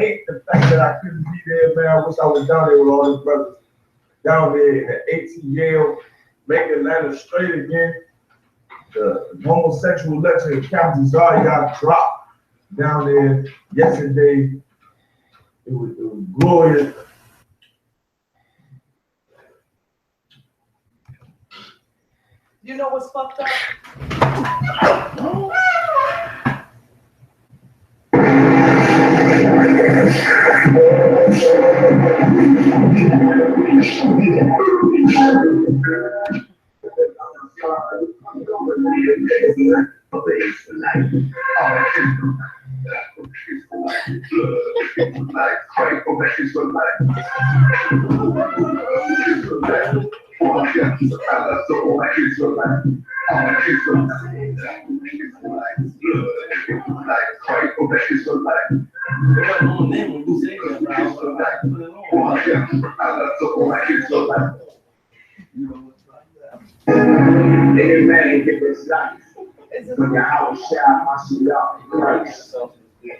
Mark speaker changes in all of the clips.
Speaker 1: hate the fact that I couldn't be there, man. I wish I was down there with all the brothers down there in the ATL, make Atlanta straight again. The homosexual lecture in Captain Zari got dropped down there yesterday. It was glorious.
Speaker 2: You know what's fucked up?
Speaker 1: Amen. Give us life. When your house shall my shalom in Christ,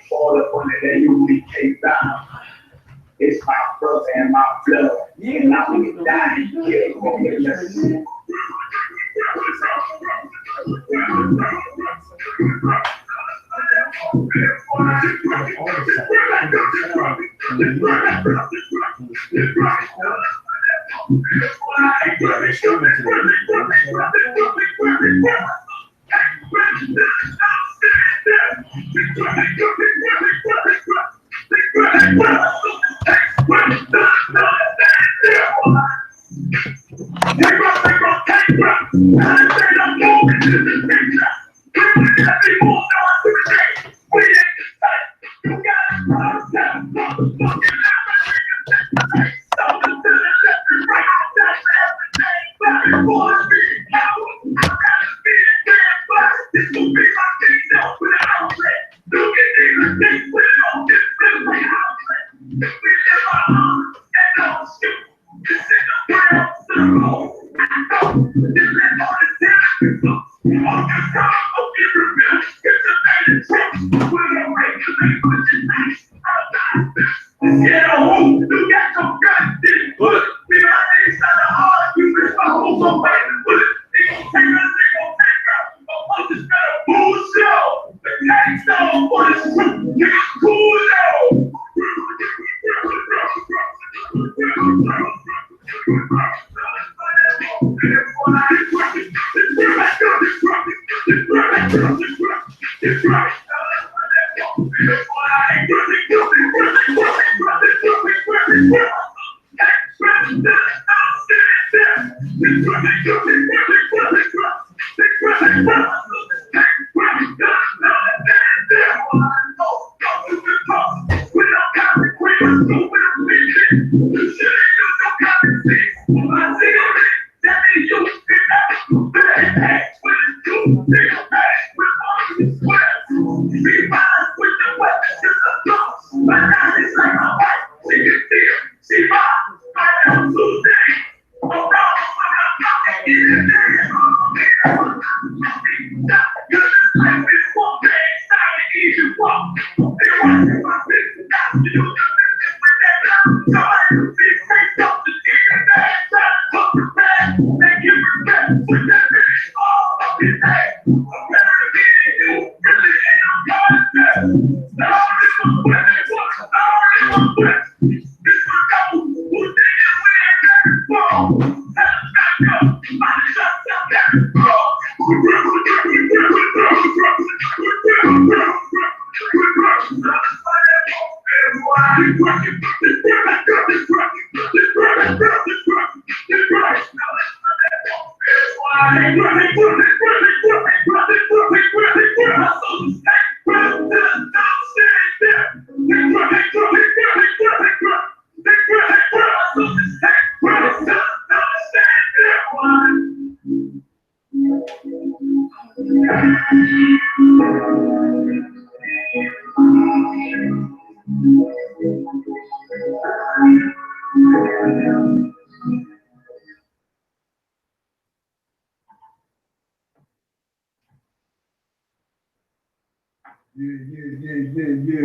Speaker 1: fall upon it and you be came down. It's my brother and my blood, and I will die and kill for me. Yeah.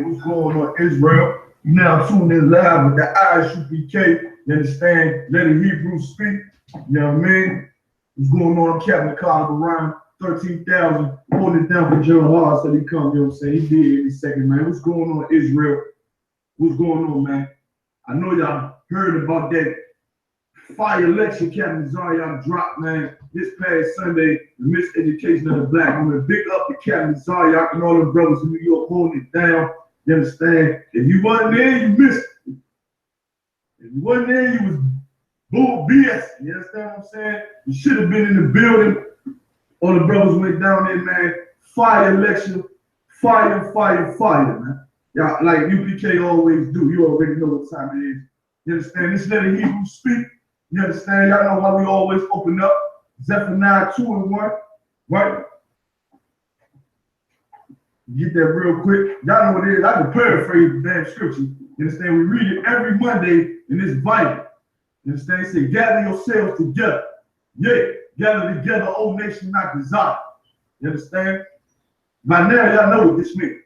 Speaker 1: What's going on, Israel? now tuned in live with the I.S.U.P.K. You understand? Let the Hebrew speak. You know what I mean? What's going on? Captain Carter around 13,000. Holding it down for General Hart said he come. You know what I'm saying? He did any second, man. What's going on, Israel? What's going on, man? I know y'all heard about that fire lecture Captain Zaryak dropped, man, this past Sunday, the miseducation of the black woman. Big up to Captain Zaryak and all the brothers in New York holding it down. You understand? If you wasn't there, you missed it. If you wasn't there, you was bull BS. You understand what I'm saying? You should have been in the building. All the brothers went down there, man. Fire lecture, fire, man. Y'all, like U.P.K. always do. You already know what time it is. You understand? This let the Hebrew speak. You understand? Y'all know why we always open up. Zephaniah 2:1, right? Get that real quick. Y'all know what it is. I can paraphrase the damn scripture. You understand? We read it every Monday in this Bible. You understand? It says, gather yourselves together. Yeah, gather together, O nation not desire. You understand? By now, y'all know what this means.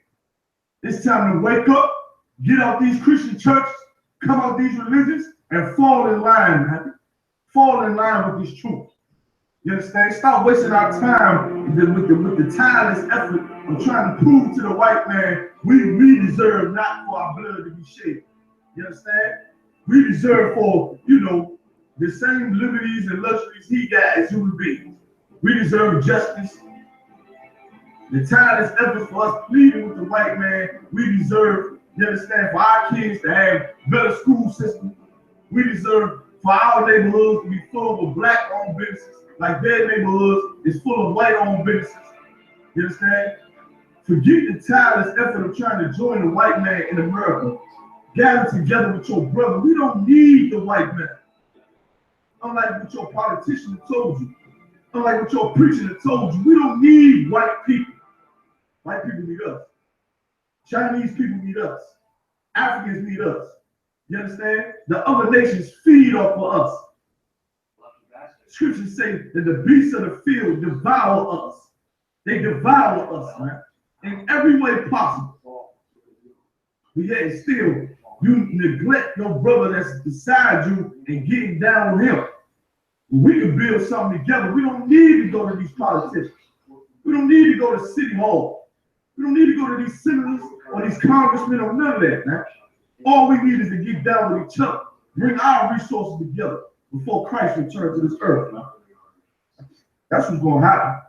Speaker 1: It's time to wake up, get out these Christian churches, come out these religions, and fall in line, man. Fall in line with this truth. You understand? Stop wasting our time with the tireless effort of trying to prove to the white man we deserve not for our blood to be shed. You understand? We deserve for, you know, the same liberties and luxuries he got as human beings. We deserve justice. The tireless effort for us pleading with the white man, we deserve, you understand, for our kids to have better school systems. We deserve for our neighborhoods to be full of black-owned businesses, like their neighborhoods is full of white-owned businesses. You understand? Forget the tireless effort of trying to join the white man in America. Gather together with your brother. We don't need the white man. Unlike what your politician told you. Unlike what your preacher told you. We don't need white people. White people need us. Chinese people need us. Africans need us. You understand? The other nations feed off of us. Scriptures say that the beasts of the field devour us. They devour us, man, in every way possible. But yet still, you neglect your brother that's beside you and getting down with him. We can build something together. We don't need to go to these politicians. We don't need to go to City Hall. We don't need to go to these senators or these congressmen or none of that, man. All we need is to get down with each other, bring our resources together before Christ returns to this earth, man. That's what's going to happen.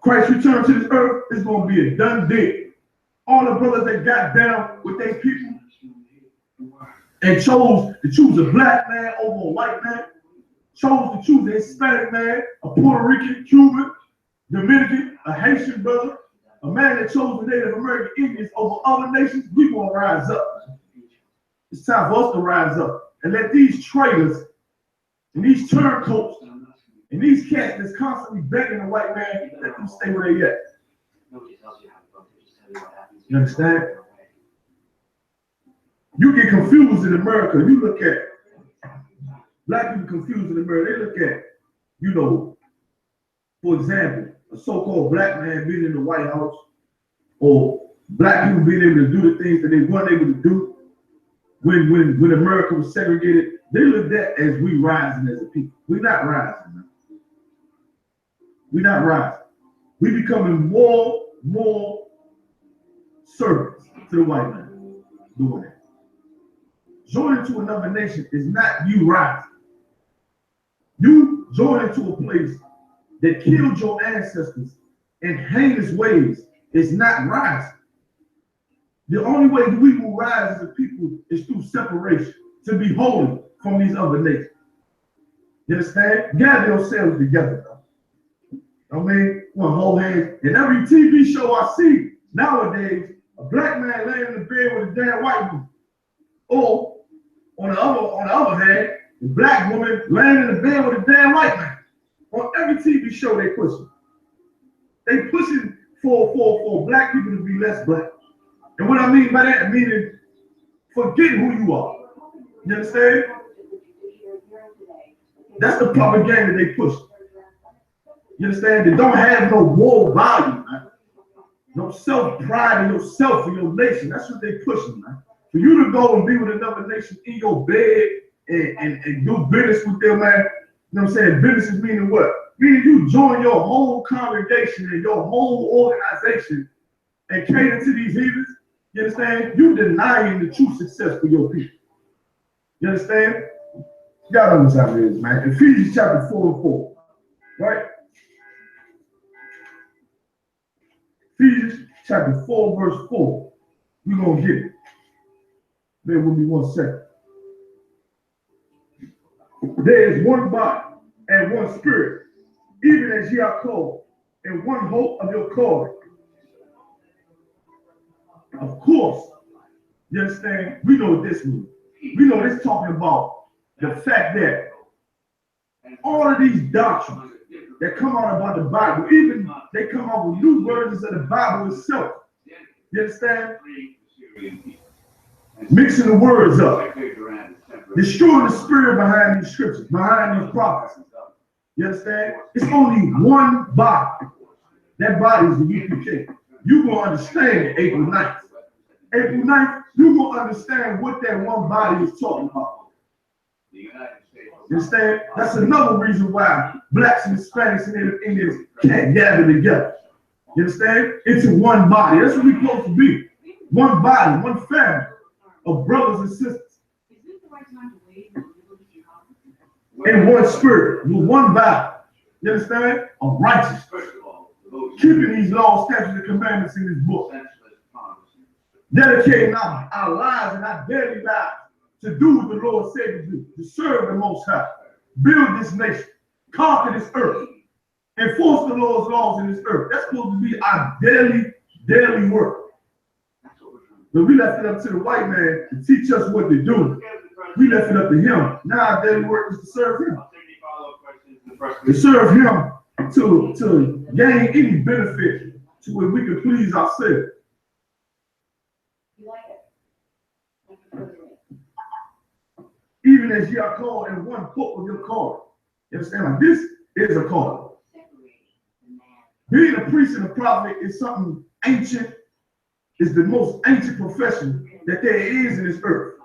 Speaker 1: Christ return to this earth is going to be a done deal. All the brothers that got down with their people and chose to choose a black man over a white man, chose to choose a Hispanic man, a Puerto Rican, Cuban, Dominican, a Haitian brother, a man that chose the Native American Indians over other nations, we going to rise up. It's time for us to rise up and let these traitors and these turncoats and these cats that's constantly begging the white man, let them stay where they at. You understand? You get confused in America. You look at black people confused in America. They look at, you know, for example, a so-called black man being in the White House, or black people being able to do the things that they weren't able to do when America was segregated. They looked at as we rising as a people. We're not rising, man. We're not rising. We're becoming more servants to the white man doing that. Joining to another nation is not you rising. You joining to a place that killed your ancestors in heinous ways is not rising. The only way that we will rise as a people is through separation, to be holy from these other nations. You understand? Gather yourselves together. I mean, one whole hands. In every TV show I see nowadays, a black man laying in the bed with a damn white woman. Or on the other hand, a black woman laying in the bed with a damn white man. On every TV show they pushing. They pushing for black people to be less black. And what I mean by that, meaning forget who you are. You understand? That's the propaganda they push. You understand? They don't have no moral value, man. No self-pride in yourself and your nation. That's what they pushing, man. For you to go and be with another nation in your bed and do business with them, man. You know what I'm saying? Business is meaning what? Meaning you join your whole congregation and your whole organization and cater to these heathens. You understand? You denying the true success for your people. You understand? Y'all know what time it is, man. Ephesians chapter 4:4. Right? Ephesians chapter 4, verse 4. We're going to get it. Bear with me 1 second. There is one body and one spirit, even as ye are called, and one hope of your calling. Of course, you understand? We know what this means. We know this talking about the fact that all of these doctrines that come out about the Bible, even they come out with new versions of the Bible itself. You understand? Mixing the words up, destroying the spirit behind these scriptures, behind these prophecies. You understand? It's only one body. That body is the U.P.K. You're going to understand it April 9th. April 9th, you're going to understand what that one body is talking about. You understand? That's another reason why blacks and Hispanics and Indians can't gather together. You understand? It's one body. That's what we're supposed to be. One body, one family of brothers and sisters. In one spirit, with one body. You understand? Of righteousness. Keeping these laws, statutes, and commandments in this book. Dedicating our lives and our daily lives to do what the Lord said to do, to serve the Most High, build this nation, conquer this earth, enforce the Lord's laws in this earth. That's supposed to be our daily work. But we left it up to the white man to teach us what to do. We left it up to him. Now our daily work is to serve him. To serve him, to gain any benefit to where we can please ourselves. Even as ye are called in one hope of your calling. You understand? Like this is a calling. Being a priest and a prophet is something ancient. It's the most ancient profession that there is in this earth.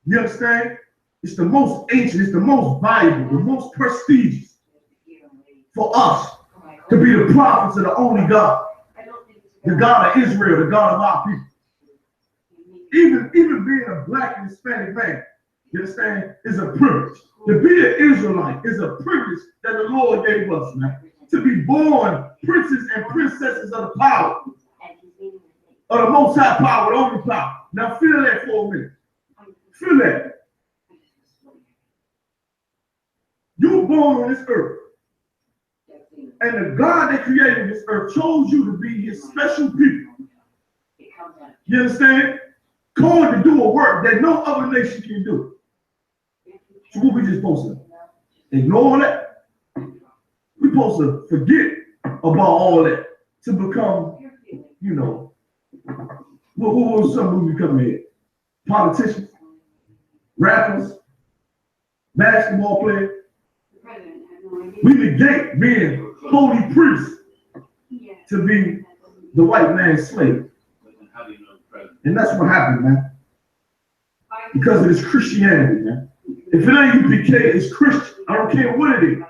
Speaker 1: You understand? It's the most ancient, it's the most valuable, the most prestigious for us to be the prophets of the only God, the God of Israel, the God of our people. Even being a black and Hispanic man, you understand, is a privilege. To be an Israelite is a privilege that the Lord gave us, man. To be born princes and princesses of the power, of the Most High power, the only power. Now feel that for a minute. Feel that. You were born on this earth. And the God that created this earth chose you to be his special people. You understand? Called to do a work that no other nation can do. So what we just supposed to ignore that? We're supposed to forget about all that to become, you know, what was something we become here? Politicians, rappers, basketball players. We negate being holy priests to be the white man's slave. And that's what happened, man. Because of this Christianity, man. If it ain't U.P.K, it's Christian. I don't care what it is.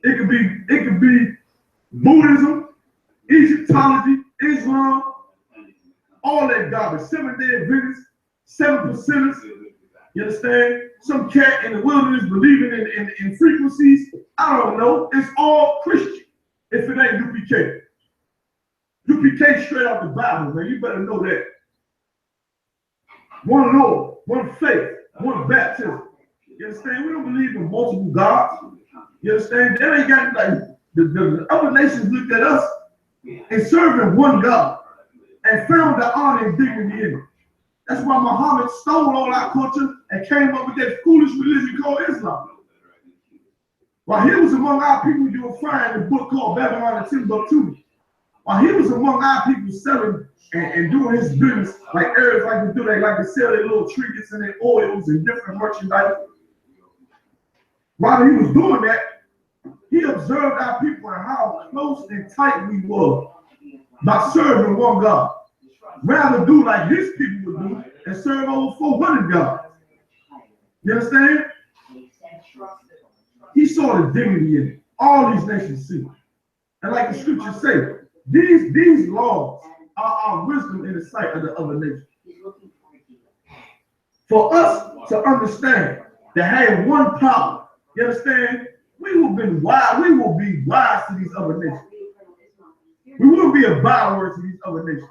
Speaker 1: It could be Buddhism, Egyptology, Islam, all that garbage. 7-day Adventists, 7%ers. You understand? Some cat in the wilderness believing in frequencies. I don't know. It's all Christian. If it ain't U.P.K. U.P.K straight out the Bible, man. You better know that. One Lord, one faith, one baptism. You understand? We don't believe in multiple gods. You understand? They ain't got like the other nations looked at us and serving one God and found the honor and dignity in it. That's why Muhammad stole all our culture and came up with that foolish religion called Islam. While he was among our people, you will find a book called Babylon and Timbuktu. While he was among our people selling and doing his business like Arabs like to do, they like to sell their little trinkets and their oils and different merchandise. While he was doing that, he observed our people and how close and tight we were by serving one God. rather do like his people would do and serve over 400 gods. You understand? He saw the dignity in it. All these nations see. And like the scriptures say, these laws are our wisdom in the sight of the other nations. For us to understand that have one power, you understand? We will be wise. We will be wise to these other nations. We wouldn't be a byword to these other nations.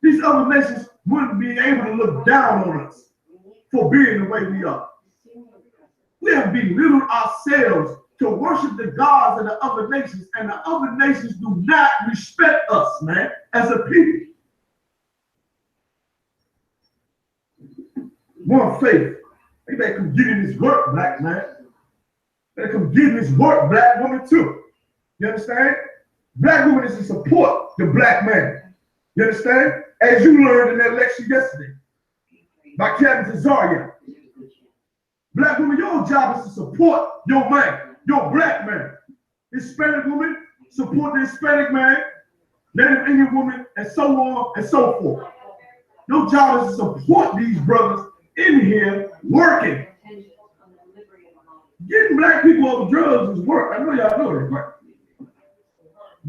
Speaker 1: These other nations wouldn't be able to look down on us for being the way we are. We have belittled ourselves to worship the gods of the other nations, and the other nations do not respect us, man, as a people. One faith. They better come get in this work, black man. They better come get in this work, black woman, too. You understand? Black woman is to support the black man. You understand? As you learned in that lecture yesterday by Captain Tazaria. Black woman, your job is to support your man, your black man. Hispanic woman, support the Hispanic man. Native Indian woman, and so on and so forth. Your job is to support these brothers in here working. Getting black people off drugs is work. I know y'all know that, right?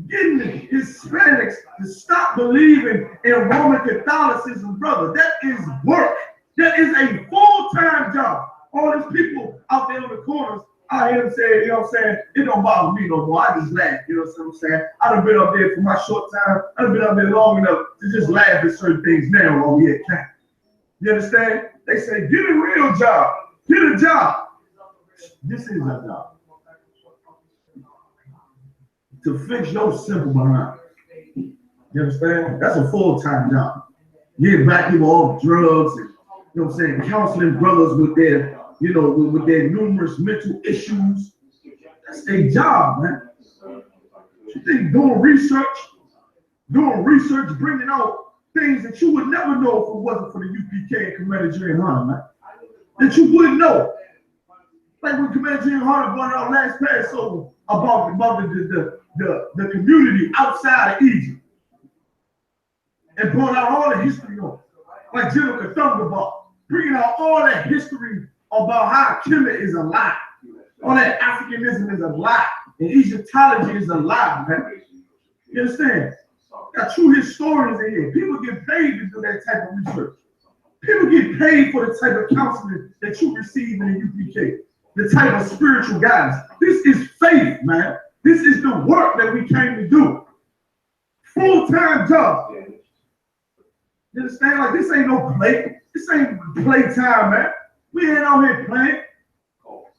Speaker 1: Getting the Hispanics to stop believing in Roman Catholicism, brother, that is work. That is a full-time job. All these people out there on the corners, I hear them say, you know what I'm saying, it don't bother me no more. I just laugh, you know what I'm saying? I done been up there for my short time. I done been up there long enough to just laugh at certain things now while we at camp. You understand? They say, get a real job. Get a job. This is a job. To fix your simple behind. You understand? That's a full-time job. Getting black people off drugs and, you know what I'm saying, counseling brothers with their, you know, with their numerous mental issues. That's their job, man. You think doing research, bringing out things that you would never know if it wasn't for the UPK and Commander GEN.YAHANNA, man. That you wouldn't know. Like when Commander GEN.YAHANNA brought out last Passover about the community outside of Egypt. And brought out all the history on it. Like General Kathunga, bringing out all that history about how Kemet is a lie. All that Africanism is a lie. And Egyptology is a lie, man. You understand? Got true historians in here. People get paid to do that type of research. People get paid for the type of counseling that you receive in the UPK. The type of spiritual guidance. This is faith, man. This is the work that we came to do. Full-time job. You understand? Like, this ain't no play. This ain't playtime, man. We ain't out here playing.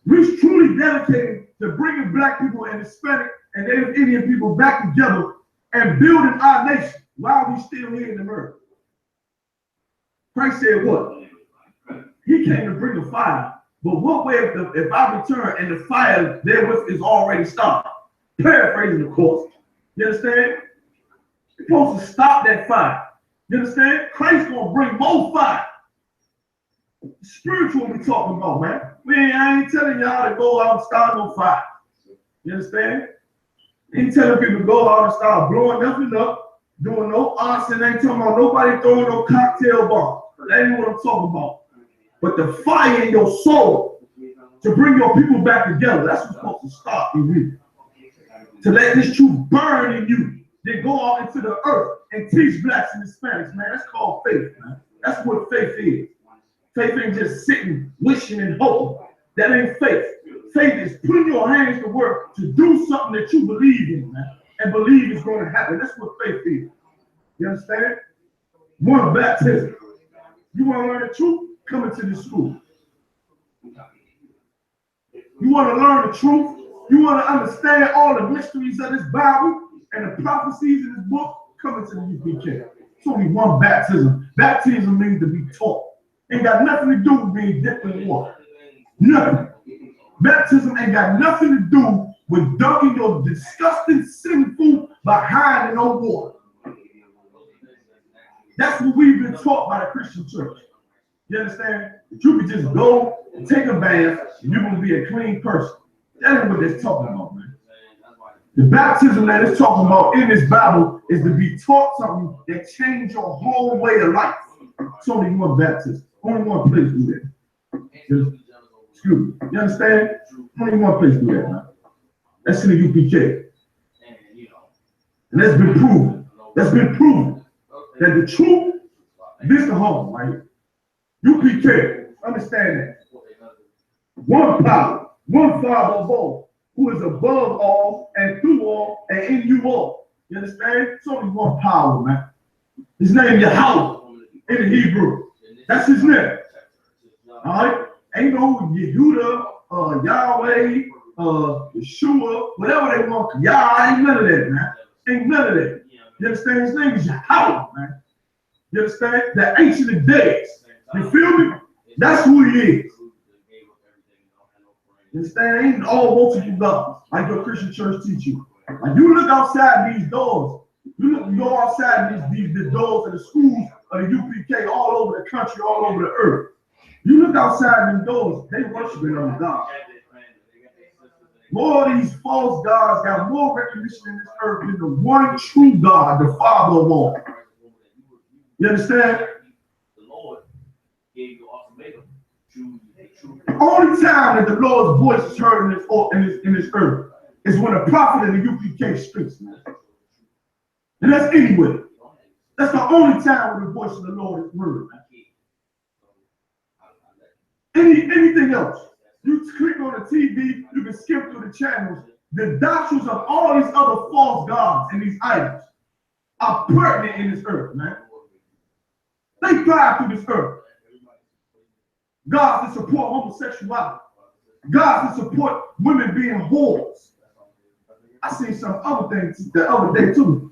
Speaker 1: We're truly dedicated to bringing black people and Hispanic and Native Indian people back together and building our nation while we still here in America. Christ said what? He came to bring the fire. But what way if I return and the fire therewith is already stopped? Paraphrasing, of course. You understand? You're supposed to stop that fire. You understand? Christ's gonna bring more fire. Spiritual we talking about, man. I ain't telling y'all to go out and start no fire. You understand? Ain't telling people to go out and start blowing nothing up, doing no arson. Ain't talking about nobody throwing no cocktail bombs. That ain't what I'm talking about. But the fire in your soul to bring your people back together, that's what's supposed to start in you. To let this truth burn in you, then go out into the earth and teach blacks and Hispanics, man. That's called faith, man. That's what faith is. Faith ain't just sitting, wishing, and hoping. That ain't faith. Faith is putting your hands to work to do something that you believe in, man, and believe is going to happen. That's what faith is. You understand? One, baptism. You want to learn the truth? Come into this school. You want to learn the truth? You want to understand all the mysteries of this Bible and the prophecies in this book? Come into the UPK. It's only one baptism. Baptism means to be taught. Ain't got nothing to do with being dipped in water. Nothing. Baptism ain't got nothing to do with dunking your disgusting sinful behind in no water. That's what we've been taught by the Christian church. You understand? That you can just go and take a bath and you're going to be a clean person. That ain't what they're talking about, man. The baptism that it's talking about in this Bible is to be taught something that change your whole way of life. It's only one baptism. Only one place do that. Excuse me. You understand? Only one place do that, man. That's in the U.P.K. And that's been proven. That's been proven. That the truth, this the home, right? U.P.K. Understand that. One power, one Father of all, who is above all and through all and in you all. You understand? It's only one power, man. His name Yahweh in the Hebrew. That's his name. All right? Ain't no Yehuda, Yahweh, Yeshua, whatever they want. Yah, ain't none of that, man. Ain't none of that. You understand? His name is Yahweh, man. You understand? The Ancient of Days. You feel me? That's who he is. You understand? Ain't all multiple gods like your Christian church teach you. Like you look outside these doors, you go outside the doors of the schools of the U.P.K. all over the country, all over the earth. You look outside these doors, they worshiping other gods. More of these false gods got more recognition in this earth than the one true God, the Father of all. You understand? The only time that the Lord's voice is heard in this earth is when a prophet in the U.P.K. speaks, man. And that's anywhere. That's the only time when the voice of the Lord is heard, man. Anything else? You click on the TV, you can skip through the channels. The doctrines of all these other false gods and these idols are pertinent in this earth, man. They thrive through this earth. Gods that support homosexuality. Gods that support women being whores. I seen some other things the other day too.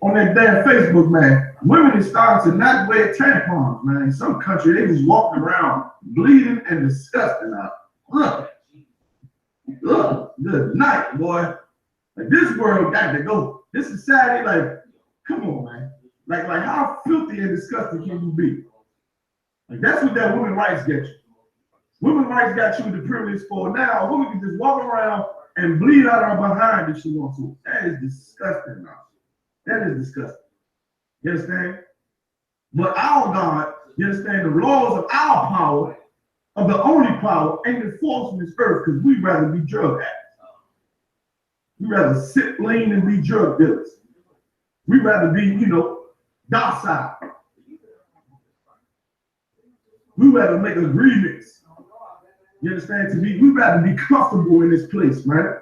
Speaker 1: On that damn Facebook, man. Women is starting to not wear tampons, man. In some country, they just walking around bleeding and disgusting out. Good night, boy. Like this world got to go. This society, like, come on, man. Like how filthy and disgusting can you be? Like that's what that women's rights get you. Women's rights got you the privilege for now. A woman can just walk around and bleed out her behind if she wants to. That is disgusting now. That is disgusting. You understand? But our God, you understand, the laws of our power, of the only power, ain't enforced in this earth because we'd rather be drug addicts. We'd rather sit, lean, and be drug dealers. We'd rather be, docile. We'd rather make agreements. You understand? We'd rather be comfortable in this place, man.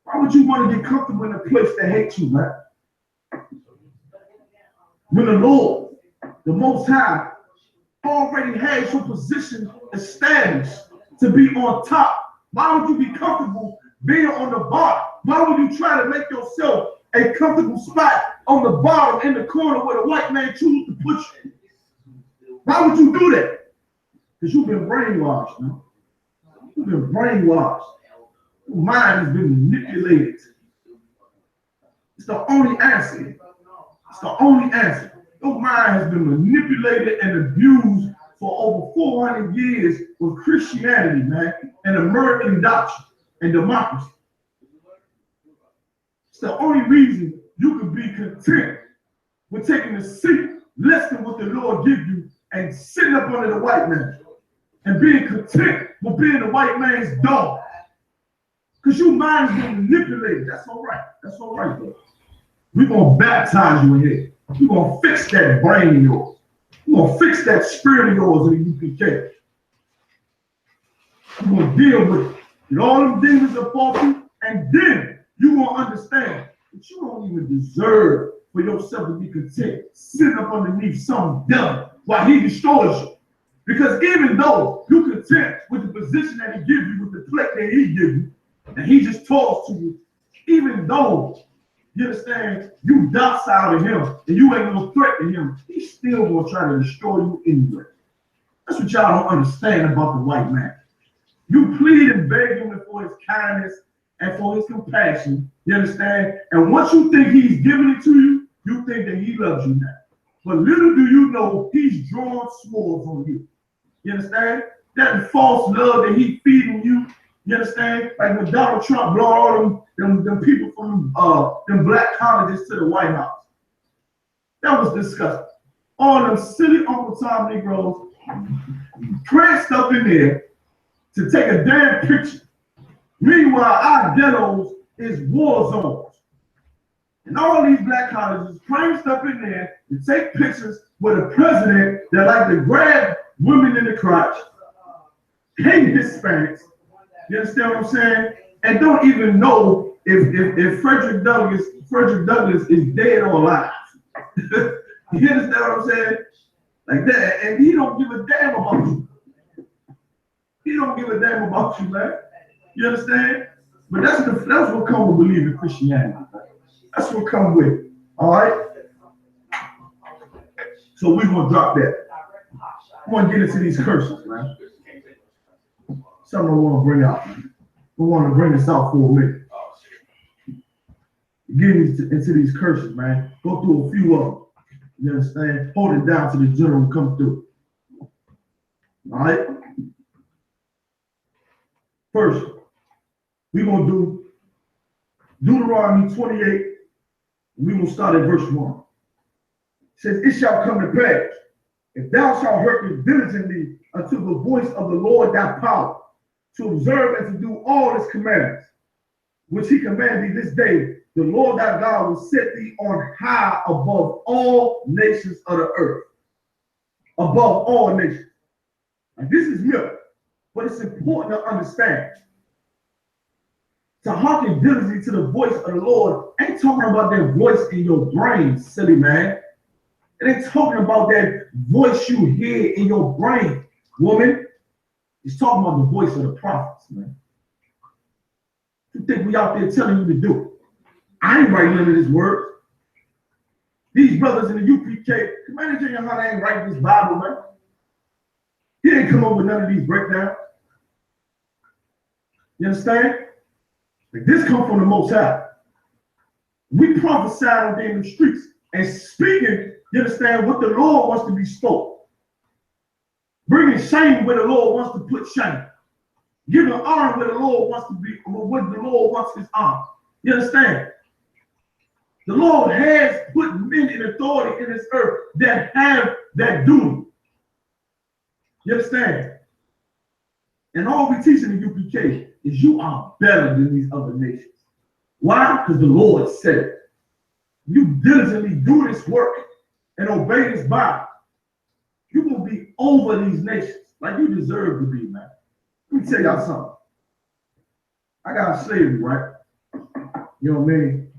Speaker 1: Why would you want to get comfortable in a place that hates you, man? When the Lord, the Most High, already has your position established to be on top, why would you be comfortable being on the bottom? Why would you try to make yourself a comfortable spot on the bottom in the corner where the white man chooses to put you? Why would you do that? Because you've been brainwashed, man. You've been brainwashed. Your mind has been manipulated. It's the only answer. It's the only answer. Your mind has been manipulated and abused for over 400 years with Christianity, man, and American doctrine and democracy. It's the only reason you can be content with taking a seat less than what the Lord gives you and sitting up under the white man and being content with being the white man's dog. Because your mind has been manipulated. That's all right. That's all right, bro. We're going to baptize you in here. We're going to fix that brain of yours. We're going to fix that spirit of yours in the U.P.K. We're going to deal with it. Get all them demons are faulty, and then you're going to understand that you don't even deserve for yourself to be content sitting up underneath some devil while he destroys you. Because even though you're content with the position that he gives you, with the plate that he gives you, and he just talks to you, even though you understand you docile to him and you ain't no threat to him, he's still gonna try to destroy you anyway. That's what y'all don't understand about the white man. You plead and beg him for his kindness and for his compassion, you understand? And once you think he's giving it to you, you think that he loves you now. But little do you know, he's drawing swords on you. You understand? That false love that he's feeding you, You understand? Like when Donald Trump brought all them people from them black colleges to the White House. That was disgusting. All them silly Uncle Tom Negroes pranced up in there to take a damn picture. Meanwhile, our ghettos is war zones. And all these black colleges pranced up in there to take pictures with a president that like to grab women in the crotch, hate Hispanics. You understand what I'm saying? And don't even know if Frederick Douglass is dead or alive. You understand what I'm saying? Like that, and he don't give a damn about you. He don't give a damn about you, man. You understand? But that's what comes with believing Christianity. Man. That's what comes with it. All right. So we're gonna drop that. I want to get into these curses, man. Something I want to bring out, man. We want to bring this out for a minute. Get into these curses, man. Go through a few of them. You understand? Hold it down to the general come through. All right? First, we're going to do Deuteronomy 28. We're going to start at verse 1. It says, it shall come to pass, if thou shalt hearken diligently unto the voice of the Lord thy power, to observe and to do all his commandments, which he commanded thee this day, the Lord thy God will set thee on high above all nations of the earth. Above all nations. And this is milk, but it's important to understand. To hearken diligently to the voice of the Lord ain't talking about that voice in your brain, silly man. It ain't talking about that voice you hear in your brain, woman. It's talking about the voice of the prophets, man. You think we out there telling you to do it? I ain't writing none of this word. These brothers in the U.P.K, Commander GEN.YAHANNA ain't writing this Bible, man. He didn't come up with none of these breakdowns. You understand? Like this come from the Most High. We prophesy on them in the streets and speaking, you understand, what the Lord wants to be spoken. Bringing shame where the Lord wants to put shame. Giving honor where the Lord wants to be, where the Lord wants his honor. You understand? The Lord has put men in authority in this earth that have that duty. You understand? And all we teach in the U.P.K is you are better than these other nations. Why? Because the Lord said it. You diligently do this work and obey this Bible. You will be over these nations like you deserve to be, man. Let me tell y'all something. I got slavery, right? You know what I mean?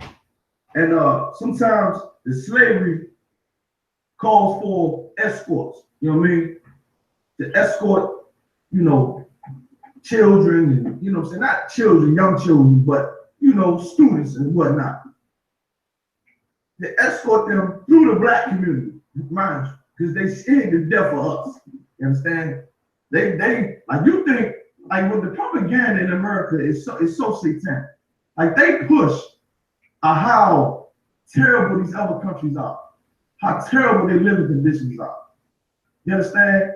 Speaker 1: And sometimes the slavery calls for escorts. You know what I mean? To escort, you know, children and, you know what I'm saying? Not children, young children, but, you know, students and whatnot. To escort them through the black community, mind you, because they scared to death for us. You understand? They like you think like with the propaganda in America is so satanic. Like they push how terrible these other countries are, how terrible their living conditions are. You understand?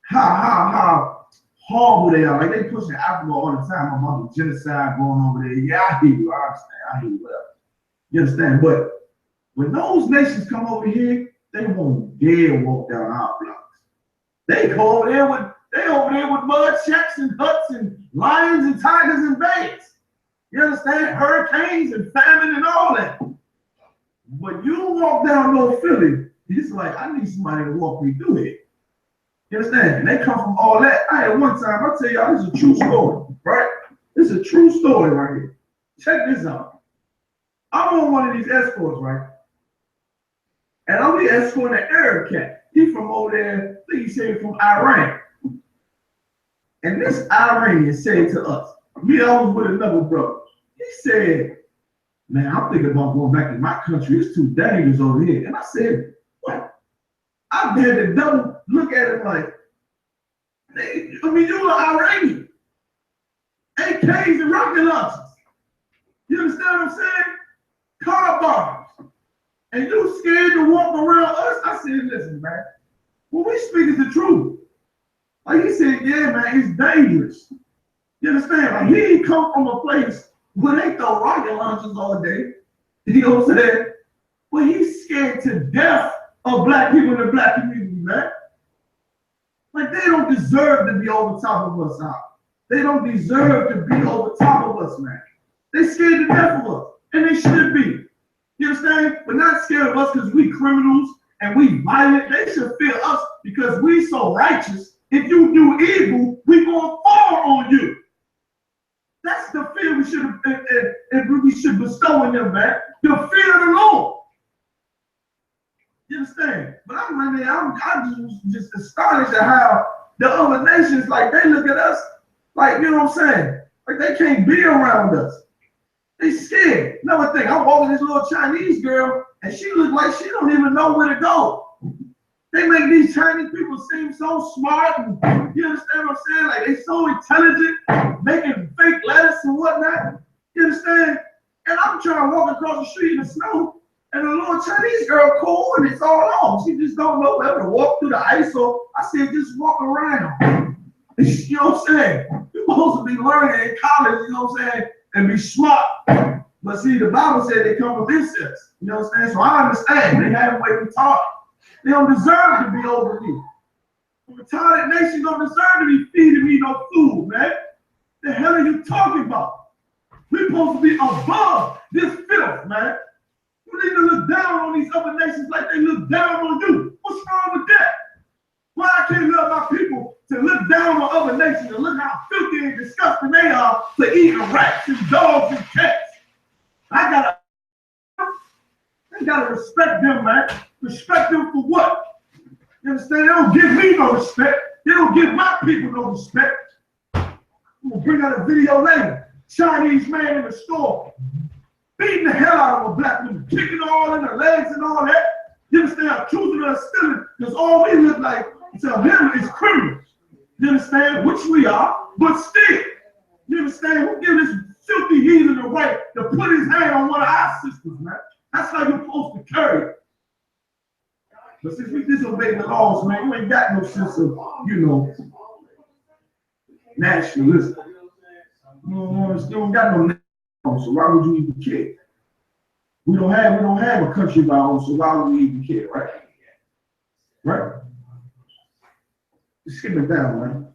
Speaker 1: How horrible they are. Like they pushing Africa all the time about the genocide going over there. Yeah, I hear you. I understand. I hear you. Well, you understand? But when those nations come over here, they won't dare walk down our blocks. They over there with mud shacks and huts and lions and tigers and bears. You understand? Hurricanes and famine and all that. But you walk down North Philly, it's like I need somebody to walk me through it. You understand? And they come from all that. I had one time, I'll tell y'all, this is a true story, right? This is a true story right here. Check this out. I'm on one of these escorts, right? And I'm escorting an Arab cat. He's from over there, I think he said from Iran. And this Iranian said to us, I was with another brother. He said, man, I'm thinking about going back to my country. It's too dangerous over here. And I said, what? I had to double look at it like, you're an Iranian. AKs and rocket launchers. You understand what I'm saying? Car bombs. And you scared to walk around us? I said, listen, man, what we speak is the truth. Like he said, yeah, man, it's dangerous. You understand? Like, he ain't come from a place where they throw rocket launchers all day. You know what I'm saying? Well, he's scared to death of black people in the black community, man. Like, they don't deserve to be over top of us, out. They don't deserve to be over top of us, man. They scared to death of us, and they should be. You understand? But not scared of us because we criminals and we violent. They should fear us because we so righteous. If you do evil, we gonna fall on you. That's the fear we should bestow in them, man. The fear of the Lord. You understand? But I'm just astonished at how the other nations, like, they look at us, like, you know what I'm saying? Like, they can't be around us. They scared. Another thing, I'm walking this little Chinese girl, and she look like she don't even know where to go. They make these Chinese people seem so smart, and you understand what I'm saying? Like, they so intelligent, making fake lettuce and whatnot. You understand? And I'm trying to walk across the street in the snow, and the little Chinese girl cool, and it's all off. She just don't know whether to walk through the ice, so I said, just walk around. You know what I'm saying? You're supposed to be learning in college, you know what I'm saying, and be smart. But see, the Bible said they come with insects. You know what I'm saying? So I understand. They haven't way to talk. They don't deserve to be over me. A retarded nation don't deserve to be feeding me no food, man. The hell are you talking about? We're supposed to be above this filth, man. You need to look down on these other nations like they look down on you. What's wrong with that? Why I can't love my people to look down on other nations and look how filthy and disgusting they are to eating rats and dogs and cats. I gotta respect them, man. Respect them for what? You understand? They don't give me no respect. They don't give my people no respect. I'm gonna bring out a video later. Chinese man in the store beating the hell out of a black woman, kicking all in her legs and all that. You understand? Accusing her of stealing, because all we look like to him is criminals. You understand? Which we are, but still. You understand? Who give this filthy heathen the right to put his hand on one of our sisters, man? That's how you're supposed to carry it. But since we disobey the laws, man, you ain't got no sense of, you know, nationalism. You don't got no nationalism, so why would you even care? We don't have a country of our own, so why would we even care, right? Right? Just skip it down, man.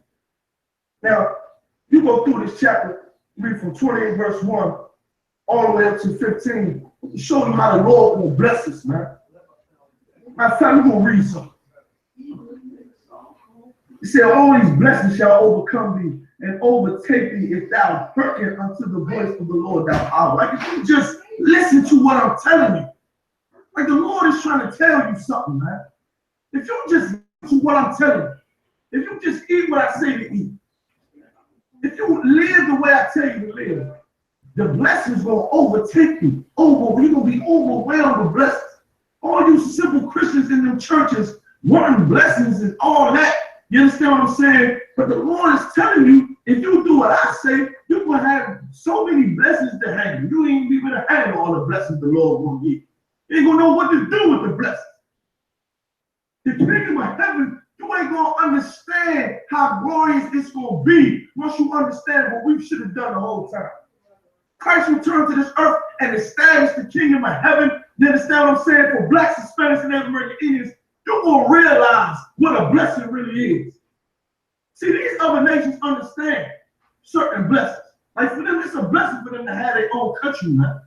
Speaker 1: Now, you go through this chapter, read from 28 verse 1 all the way up to 15, to show you how the Lord will bless us, man. My family will read something. He said, all these blessings shall overcome thee and overtake thee if thou hearken unto the voice of the Lord thou art. Like, if you just listen to what I'm telling you. Like, the Lord is trying to tell you something, man. If you just listen to what I'm telling you, if you just eat what I say to eat, if you live the way I tell you to live, the blessings will overtake you. You're going to be overwhelmed with blessings. All you simple Christians in them churches wanting blessings and all that. You understand what I'm saying? But the Lord is telling you, if you do what I say, you're going to have so many blessings to handle. You ain't even going to handle all the blessings the Lord will give. You ain't going to know what to do with the blessings. The kingdom of heaven, you ain't going to understand how glorious it's going to be once you understand what we should have done the whole time. Christ returned to this earth and established the kingdom of heaven. You understand what I'm saying? For blacks, Hispanics, and American Indians, you're going to realize what a blessing really is. See, these other nations understand certain blessings. Like, for them, it's a blessing for them to have their own country, man.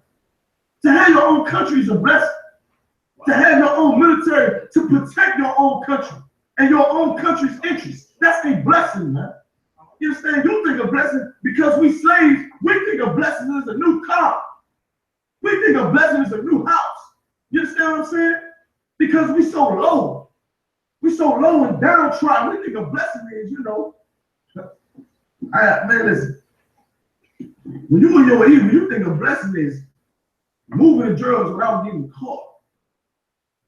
Speaker 1: To have your own country is a blessing. To have your own military to protect your own country and your own country's interests. That's a blessing, man. You understand? You think a blessing because we slaves, we think a blessing is a new car. We think a blessing is a new house. You understand what I'm saying? Because we so low. We so low and downtrodden. We think a blessing is, you know. Man, listen. When you in your evil, you think a blessing is moving the drugs without getting caught.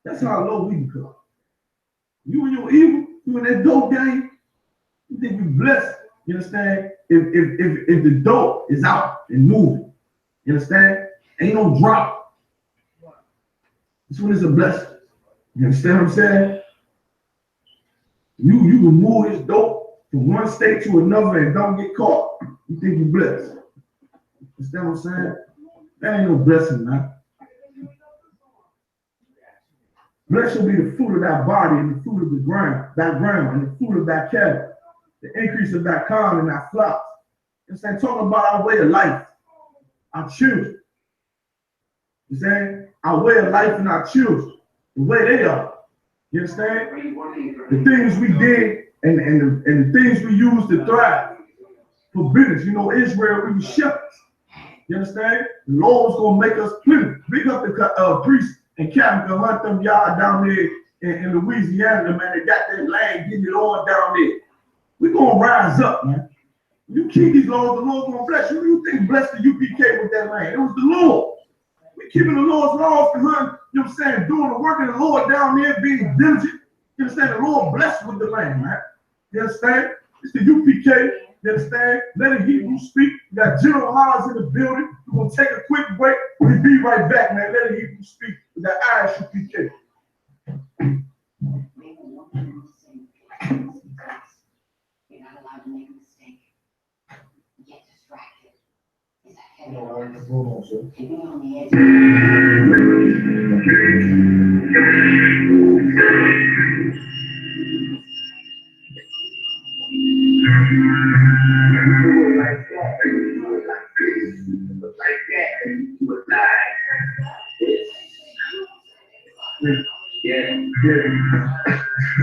Speaker 1: That's how low we become. You in your evil, you in that dope game, you think you're blessed. You understand? If the dope is out and moving, you understand? Ain't no drop. This one is a blessing. You understand what I'm saying? You can move this dope from one state to another and don't get caught. You think you're blessed. You understand what I'm saying? That ain't no blessing, man. Blessed shall be the fruit of thy body and the fruit of the ground, and the fruit of thy cattle, the increase of thy corn and thy flocks. You understand? Talking about our way of life, our children. You understand? Our way of life and our children, the way they are. You understand? The things we did and the things we used to thrive for business. You know, Israel, we were shepherds. You understand? The Lord was going to make us plenty. Big up the priests and captain to hunt them y'all down there in Louisiana, man. They got that land, getting it on down there. We're going to rise up, man. You keep these laws, the Lord's going to bless you. You think bless the UPK with that land? It was the Lord. We're keeping the Lord's laws to hunt, you know what I'm saying, doing the work of the Lord down there, being diligent. You understand? The Lord blessed with the land, man. You understand? It's the UPK. You understand? Let the Hebrew speak. We got General Hollins in the building. We're going to take a quick break. We'll be right back, man. Let the Hebrew speak with that I.S.U.P.K.
Speaker 3: You're not allowed to make a mistake. Get distracted. Is that heavy?
Speaker 1: No, I ain't going on, sir.
Speaker 3: Keeping you on the edge.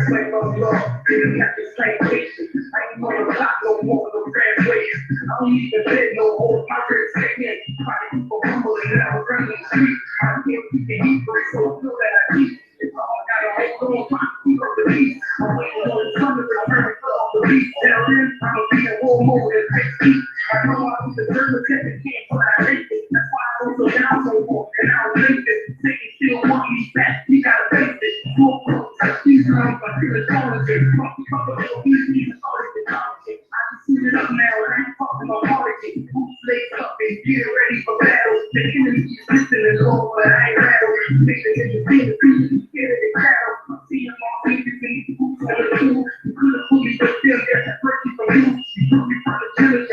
Speaker 1: Same old law, didn't got the same patient. I ain't gonna block no more, no graduation. I don't even bend no old pirates again. Try to keep a humble and now running the street. I can't keep the heat, but it's so good that I keep. It's all I gotta make no pop, keep up the beat. I'm waiting on the sun to return off the beat. Tell them I'm gonna be a whole more than 6 feet. I know I was the third attempt can't but I hate it. That's why I don't go down so far, and I don't think it. Say you still want me back, you gotta face it. These are my favorite politics. Fuck the little easy, sorry to politics. I can see it up now, and I ain't talking about politics. Who's lace up and get ready for battle? The enemy is listening low, but I ain't rattle. Make the niggas see the people, scared of the cattle. I'm seeing all these things, who's on the tool. You couldn't put me, but still get that mercy from you. You took me from the T.D.JAKES, I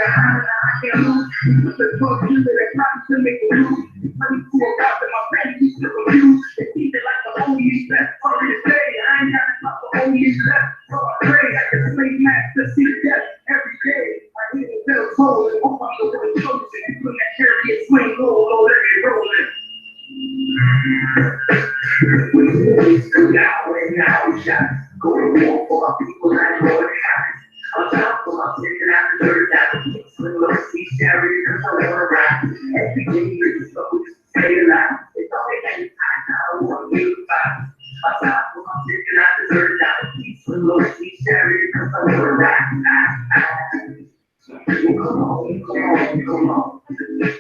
Speaker 1: can't lose. You put the drug dealer that probably should make a move. You turn me to a god that my family used to refuse. They keep it like the holy best part of the day. I ain't got to talk the holy left. So I pray I can slay master, see death every day. I hear the bell toll and hope I'm the one chosen. And put that chariot swing low, low, let it rolling. We always go down when now we shot. Go to war for our people and Lord happens. On top of my second after third down. Swing low, see chariot, cause I wanna ride. Every day is so we just stay alive. It's all they got time now, I wanna be alive. On top of my second after third down. Swing low, see chariot, cause I wanna ride. Come on.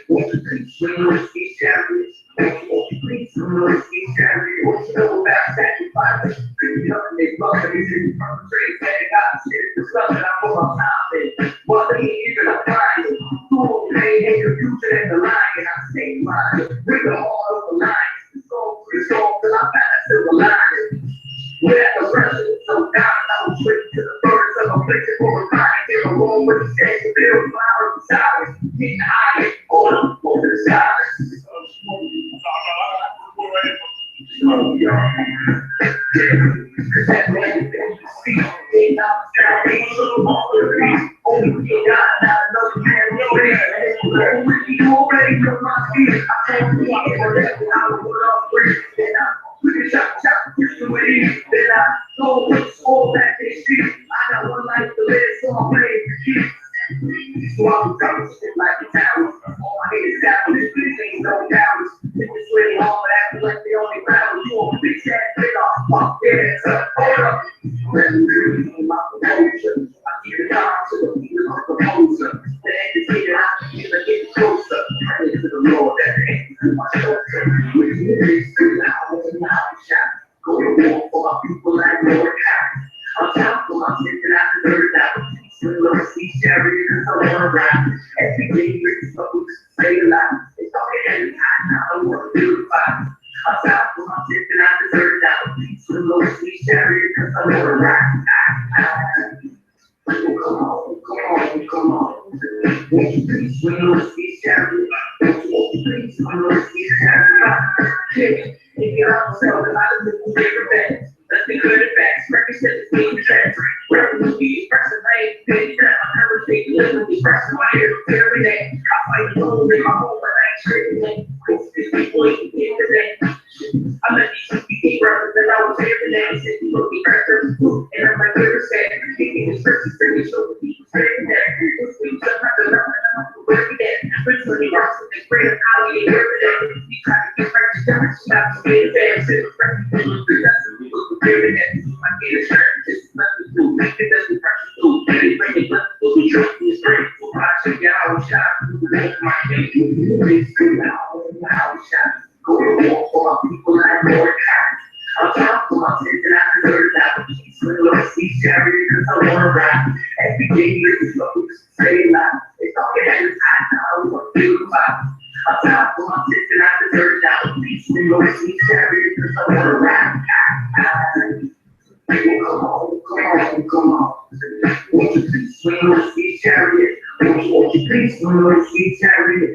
Speaker 1: Won't you please swing low, see chariot? Won't you please swing low, see chariot? What you know about sacrifice? You know they love it, they perpetrate, they got shit, the stuff that I put my time in. What they even apply it. Cool, they hate the future and the line, and I stay mine. Bring the heart of the line. It's all till I pass to the line. We're at the president, so down, I was straight to the birds of a place for a ride. Get along with the stage, build flowers and showers. Getting high, hold up, over the skies. Slow, y'all. That man is in the seat. Ain't out the sky, ain't a little more of the peace. Only we got not another man, no man. You already know my feet. I told you I was with. Then I took a shot, push the way. Then I told all that they see. I got one life to live, so I'm ready to keep. So I was talking shit like a tower. All I need is that this ain't no doubts. If it's really hard, but acting like they only battle. You on big ass big off, fuck yeah, so hold up. My promotion. I keep it down to the people of the composer. The end is here, I keep it getting closer. Pray to the Lord that the end is my shoulder. With lyrics, good hours and hours shot. Go to war for our people like Lord happens. On top of my second after third down. Swing low, see chariot, cause I wanna ride. Every day, it's so we just stay alive. It's all every time now, I wanna beautify. On top of my second after third down. Swing low, see chariot, cause I wanna ride. Come on.
Speaker 4: Won't you please swing on the speech chariot? Won't you please swing on the speech chariot? If you're out for sale, a lot of people favorite bands. Let's be good at facts. Records that is being trans. Rapping will be expressing pain. Baby, I'm everything. Living with expressing my ear every day. I fight alone in my home, but I ain't trading it. These people ain't get today. I let these I.S.U.P.K rappers that I was here today. I said, you look me back there, and I'm like, never said. Thinking it's first, it's very show with people saying that. This week's a hundred, I'm every day. But when he rocks with the great alley every day, he try to get back to that. Stop to get advanced. It's every day. I get a shirt, this is nothing to do. It doesn't pressure through. It ain't bringing nothing to the truth. It's great. So I check it out, shot. My baby, it's good now. How shot. Go to war for my people like Lord. I'm talking for my kids and I deserve that. Swing on the speech chariot because I wanna rap. Every day is up with the same line. It's all in the time now. I want to feel the vibe. I'm talking for my kids and I deserve that. Swing on the speech chariot because I wanna rap. Come on. Won't you please swing on the speech chariot? Won't you please swing on the speech chariot?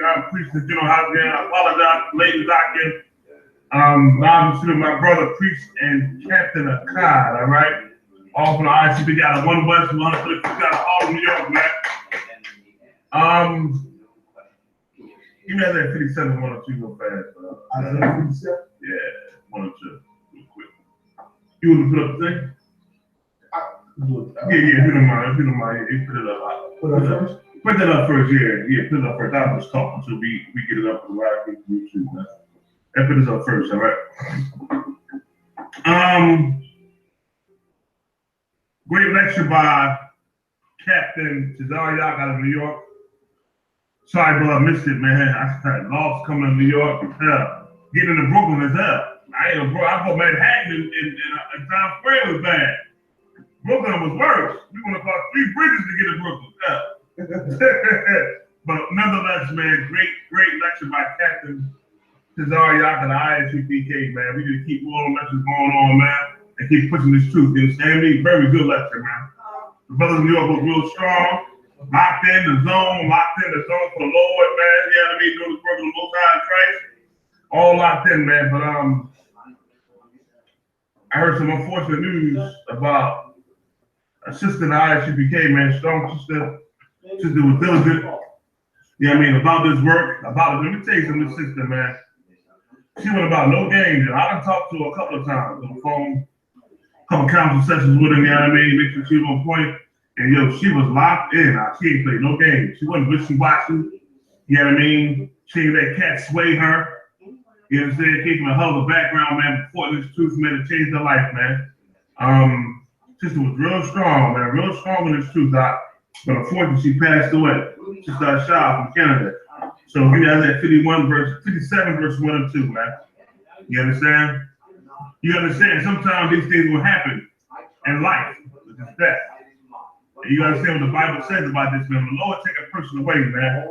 Speaker 1: I'm preaching the general house again. I apologize for late docking. Now I'm shooting my brother Priest and Captain Akkad, all right? All from the I.S.U.P.K got a 1 West, 156 out of all New York, man. Give me that 57, 102 real fast.
Speaker 4: I said 57?
Speaker 1: Yeah, 102, real quick. You want to put up the thing? Yeah, if you don't mind, you put it up.
Speaker 4: Put it up first?
Speaker 1: Put that up first, yeah, put it up first. I was talking until we get it up for the live YouTube, man. And put this up first, all right? Great lecture by Captain T.D.JAKES out of New York. Sorry, bro, I missed it, man. I had lost coming to New York. Getting into Brooklyn is hell. I thought Manhattan and Times Square was bad. Brooklyn was worse. We want to cross 3 bridges to get to Brooklyn. But nonetheless, man, great lecture by Captain T.D.JAKES and I.S.U.P.K, man. We need to keep all the lectures going on, man, and keep pushing this truth. You understand me? Very good lecture, man. The brothers in New York was real strong, locked in the zone for the Lord, man. You know what I mean? Doing this work of the Most High in Christ. All locked in, man. But I heard some unfortunate news about a sister in the I.S.U.P.K, man, strong sister. Sister was diligent. You know what I mean? About this work, let me tell you something, this sister, man. She went about no games. I done talked to her a couple of times on the phone, a couple council sessions with her, you know what I mean? Make sure she was on point. And yo, she was locked in. She ain't played no games. She wasn't wishy-washy. You know what I mean? She ain't let cats sway her. You know what I'm saying? Keeping a hell of a background, man, before this truth, man, to change her life, man. Sister was real strong, man, real strong in this truth, Doc. But unfortunately, she passed away. Sister SHALAM from Canada. So we got that 57 verse 1 and 2, man. You understand? You understand? Sometimes these things will happen in life. It's just that. And you understand what the Bible says about this, man. The Lord take a person away, man.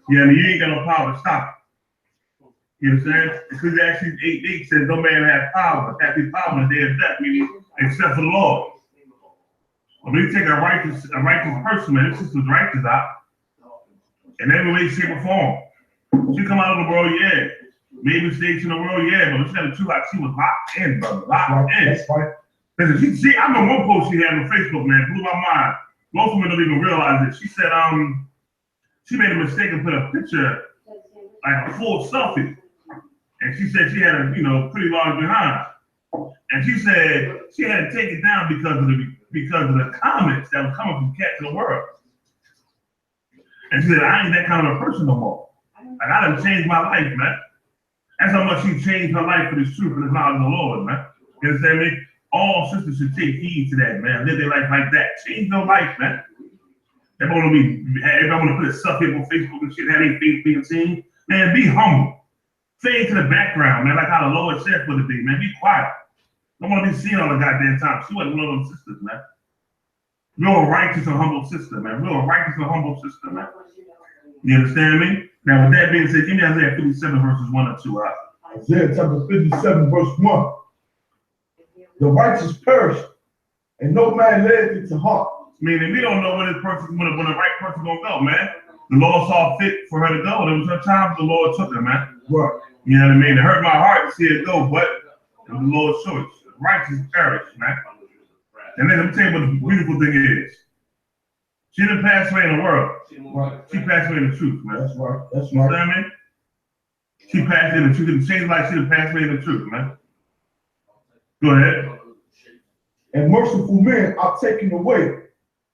Speaker 1: Yeah, and you ain't got no power to stop it. You understand? Ecclesiastes 8:8 says no man has power, have his power in the day of death, meaning except for the Lord. When we take a righteous person, man, this sister's righteous out. In every way, shape, or form. She come out of the world, yeah. Made mistakes in the world, yeah, but she got the truth, like she was locked in, brother. Locked in.
Speaker 4: That's right.
Speaker 1: Listen, I know one post she had on Facebook, man, blew my mind. Most women don't even realize it. She said, she made a mistake and put a picture, like a full selfie. And she said she had a, pretty large behind. And she said she had to take it down because of the comments that was coming from cats in the world. And she said, I ain't that kind of a person no more. Like, I done changed my life, man.
Speaker 5: That's how much she changed her life for this truth and the knowledge of the Lord, man. You understand me? All sisters should take heed to that, man. Live their life like that. Change their life, man. Everybody want to put a stuff here on Facebook and shit, have their faith being seen. Man, be humble. Fade to the background, man, like how the Lord said for the day, man. Be quiet. Don't want to be seen all the goddamn time. She wasn't one of those sisters, man. Real righteous and humble sister, man. Real righteous and humble sister, man. You understand me? Now, with that being said, give me Isaiah 57 verses 1 or 2 out.
Speaker 1: Isaiah chapter 57 verse 1. The righteous perish, and no man led it to heart.
Speaker 5: Meaning we don't know when this person, when the right person gonna go, man. The Lord saw fit for her to go. There was her time the Lord took her, man.
Speaker 1: Right.
Speaker 5: You know what I mean? It hurt my heart to see it go, but it was the Lord's choice. The righteous perish, man. And then let me tell you what the beautiful thing is. She didn't pass away in the world.
Speaker 1: Right.
Speaker 5: She passed away in the truth, man.
Speaker 1: That's right. That's
Speaker 5: You know
Speaker 1: right.
Speaker 5: what I mean? She passed in the truth. Didn't change life. She didn't pass away in the truth, man. Go ahead.
Speaker 1: And merciful men are taken away,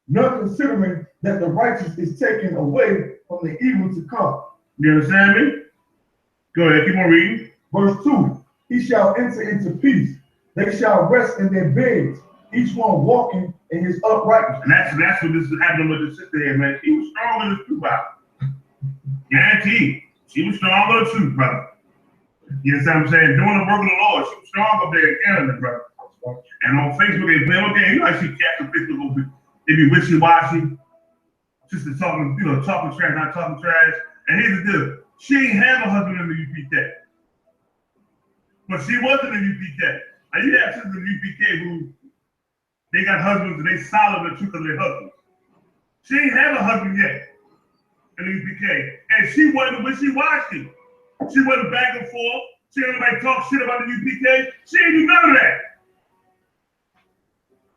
Speaker 1: not considering that the righteous is taken away from the evil to come.
Speaker 5: You understand me? Go ahead. Keep on reading.
Speaker 1: Verse 2. He shall enter into peace. They shall rest in their beds, each one walking in his uprightness.
Speaker 5: And that's what this is happening with the sister here, man. She was strong in the truth, brother. Guaranteed. She was strong in the truth, brother. You know what I'm saying? Doing the work of the Lord. She was strong up there in Canada, brother. And on Facebook, they play, okay, you know how she cats on Facebook, they be wishy-washy. Just talking, you know, talking trash, not talking trash. And here's the deal. She ain't have a husband in the U.P.K. But she was in the U.P.K. Now you have sisters in the U.P.K. who, they got husbands and they solid in the truth of their husbands. She ain't have a husband yet in the U.P.K. And she wasn't wishy-washy. She wasn't back and forth. She ain't nobody talk shit about the U.P.K. She ain't do none of that.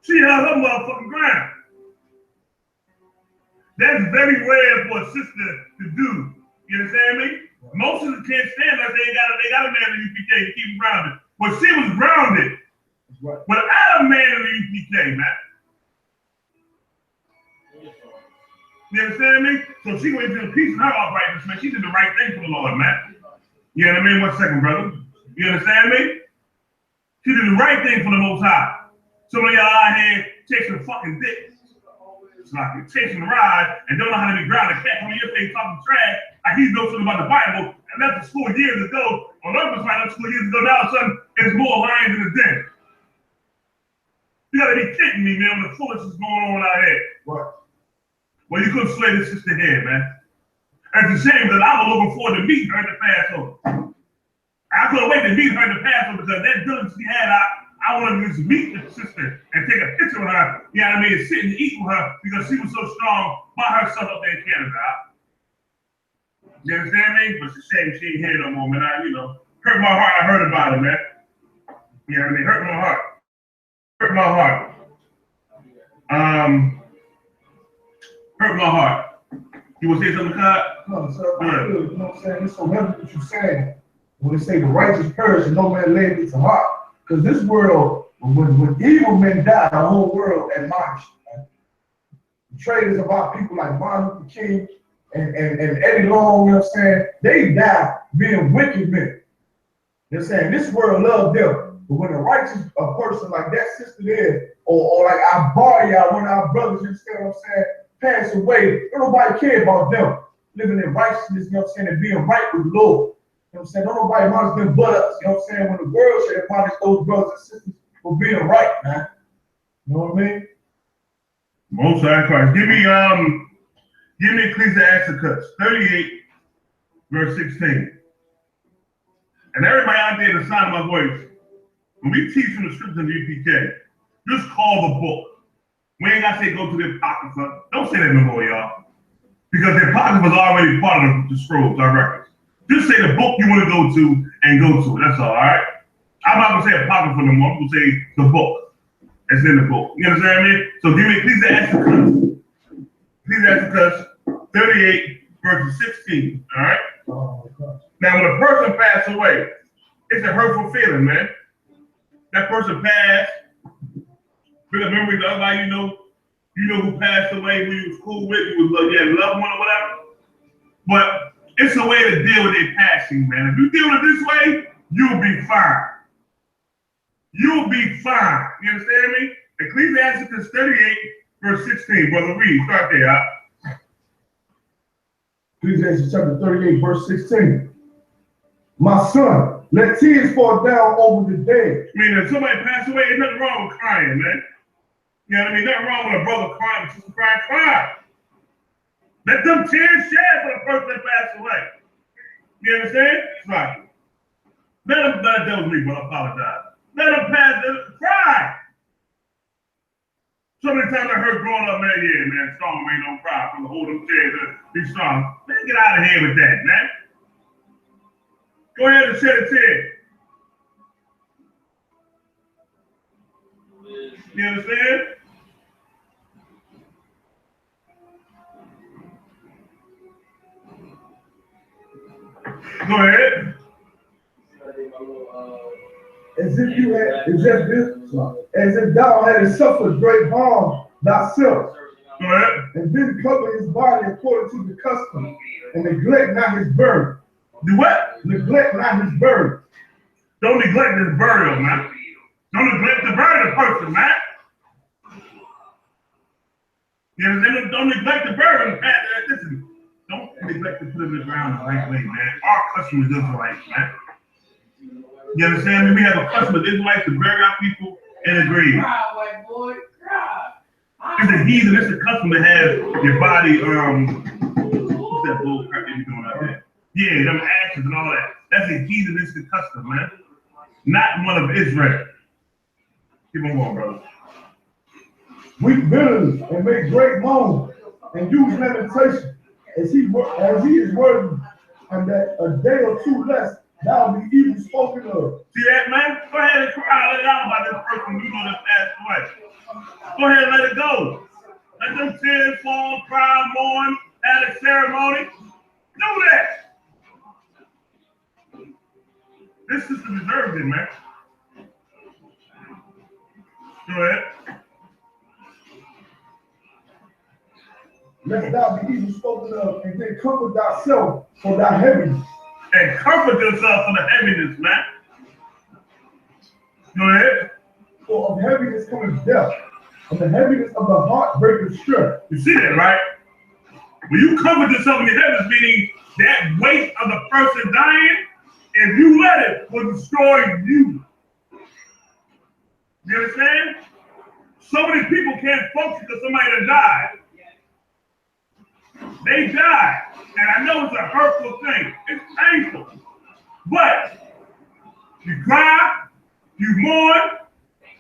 Speaker 5: She held her motherfucking ground. That's very rare for a sister to do. You understand me? Most of them can't stand that they got a man in the UPK to keep them grounded. But she was grounded without a man in the UPK, man. You understand me? So she went to the peace and her uprightness, man. She did the right thing for the Lord, man. You know what I mean? 1 second, brother. You understand me? She did the right thing for the Most High. Some of y'all out here chasing fucking dick. It's like you're chasing a ride and don't know how to be grounded. Cat come in your face talking trash. Like he knows something about the Bible and left the school years ago. On the other side of the school years ago, now all of a sudden there's more lions in the den. You gotta be kidding me, man, when the foolishness is going on out here.
Speaker 1: Right.
Speaker 5: Well, you couldn't slay this sister here, man. It's a shame that I was looking forward to meeting her in the Passover. I couldn't wait to meet her in the Passover because that diligence she had, I wanted to just meet the sister and take a picture with her, you know what I mean, and sit and eat with her because she was so strong by herself up there in Canada. You understand me? But it's a shame she ain't here no more, man. Hurt my heart. I heard about it, man. You know what I mean? Hurt my heart. Hurt my heart. Hurt my heart. You want to say something, Todd?
Speaker 1: No, sir. You know what I'm saying? It's so heavy what you're saying. When they say the righteous perish and no man led it to heart. Because this world, when evil men die, the whole world admonished. Right? The traitors about people like Martin Luther King and Eddie Long, you know what I'm saying? They die being wicked men. They're saying this world loved them. But when a righteous person like that sister there, or like our Barya, one of our brothers, you understand what I'm saying, pass away, don't nobody care about them. Living in righteousness, you know what I'm saying, and being right with the Lord. You know what I'm saying? Don't nobody admonish them but us. You know what I'm saying? When the world should admonish those brothers and sisters for being right, man. You know what I mean?
Speaker 5: Most High Christ. Give me Ecclesiastes 38, verse 16. And everybody out there in the sound of my voice, when we teach from the scriptures in the UPK, just call the book. We ain't got to say go to the Apocrypha. Don't say that no more, y'all. Because the Apocrypha is already part of the scrolls, our records. Just say the book you want to go to and go to it. That's all right? I'm not going to say Apocrypha no more. I'm going to say the book. It's in the book. You understand me? So give me Ecclesiastes 38, verses 16. All right? Now, when a person passes away, it's a hurtful feeling, man. That person passed. Bring a memory to everybody you know who passed away, who you was cool with, you had a loved one or whatever. But It's a way to deal with their passion, man. If you deal with it this way, you'll be fine. You'll be fine. You understand me? Ecclesiastes 38, verse 16. Brother, read. Start there. Huh?
Speaker 1: Ecclesiastes chapter 38, verse 16. My son, let tears fall down over the dead.
Speaker 5: I mean, if somebody passed away, there's nothing wrong with crying, man. You know what I mean? Nothing wrong with a brother crying, a sister crying, cry. Let them tears shed for the person that passed away. You understand? Right. Let them, that was me, but I apologize. Let them pass, cry. So many times I heard growing up, man, yeah, man, strong man don't cry. I'm gonna hold them tears and be strong. Man, get out of here with that, man. Go ahead and shed a tear. You understand? Go ahead.
Speaker 1: As if thou hadst suffered great harm thyself.
Speaker 5: Go ahead.
Speaker 1: And then cover his body according to the custom, and neglect not his burden.
Speaker 5: Do what?
Speaker 1: Neglect not his burden.
Speaker 5: Don't neglect the burial, man. Don't neglect the burial person, man. You know, don't neglect the burial, man. Listen, don't neglect to put him in the ground the right way, man. Our custom is Israelites, man. You understand me? We have a custom of Israelites to bury our people in the grave.
Speaker 2: Cry, white boy, cry.
Speaker 5: It's a heathen, it's a custom to have your body, what's that bull crap that you doing out there? Yeah, them ashes and all that. That's a heathenistic custom, man. Not one of Israel. Keep on going, brother.
Speaker 1: Weep bitterly and make great moan and use lamentation as he is worthy, and that a day or two less thou be even spoken of.
Speaker 5: See that, man? Go ahead and cry. Let it out about this person you know that passed away. Go ahead and let it go. Let them tears fall, cry, mourn, at a ceremony. Do that. This sister deserves it, man. Go ahead.
Speaker 1: Lest thou be even spoken of, and then comfort thyself for thy heaviness.
Speaker 5: And comfort yourself for the heaviness, man. Go ahead.
Speaker 1: For of heaviness cometh death, and the heaviness of the heart breaketh strength.
Speaker 5: You see that, right? When you comfort yourself in the heavens, meaning that weight of the person dying, if you let it, will destroy you. You understand? So many people can't function because somebody that died. They died. And I know it's a hurtful thing. It's painful. But you cry, you mourn,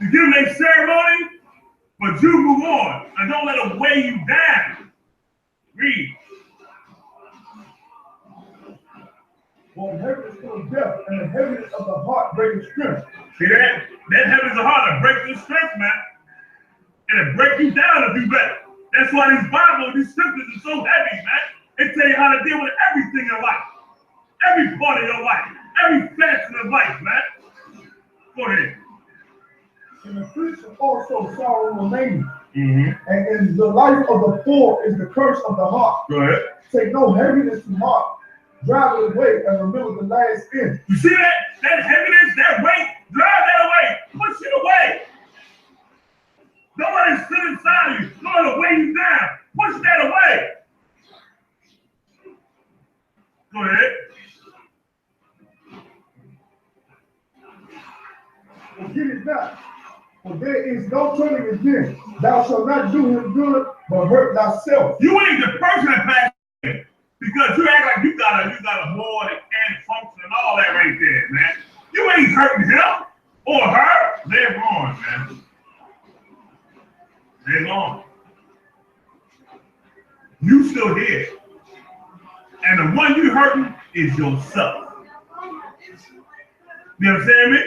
Speaker 5: you give them a ceremony, but you move on. And don't let them weigh you down. Read.
Speaker 1: For the heaviness cometh death, and the heaviness of the heart breaketh strength.
Speaker 5: See that? That heaviness of the heart will break your strength, man. And it'll break you down if you let it. That's why these Bibles, these scriptures are so heavy, man. They tell you how to deal with everything in life. Every part of your life. Every facet of life, man. Go ahead.
Speaker 1: In the affliction also sorrow remaining.
Speaker 5: Mm-hmm.
Speaker 1: And in the life of the poor is the curse of the heart.
Speaker 5: Go ahead.
Speaker 1: Take no heaviness to heart. Drive it away and remember the last end.
Speaker 5: You see that? That heaviness, that weight, drive that away. Push it away. Don't let it sit inside you. Don't let it weigh you down. Push that away. Go ahead.
Speaker 1: Forget it not, for there is no turning again. Thou shalt not do him good, but hurt thyself.
Speaker 5: You ain't the person that passed away because you act like you got a board that can't function and all that right there, man. You ain't hurting him or her. They're gone, man. They're gone. You still here. And the one you hurting is yourself. You understand me?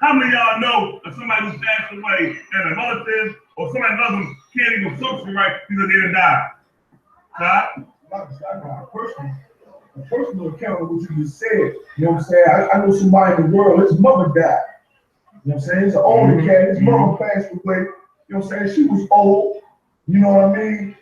Speaker 5: How many of y'all know if somebody who's passed away and a relative or somebody loves them can't even function right because they didn't die? Huh?
Speaker 1: I got a personal account of what you just said. You know what I'm saying? I know somebody in the world, his mother died. You know what I'm saying? He's an older cat. His mother passed away. You know what I'm saying? She was old. You know what I mean?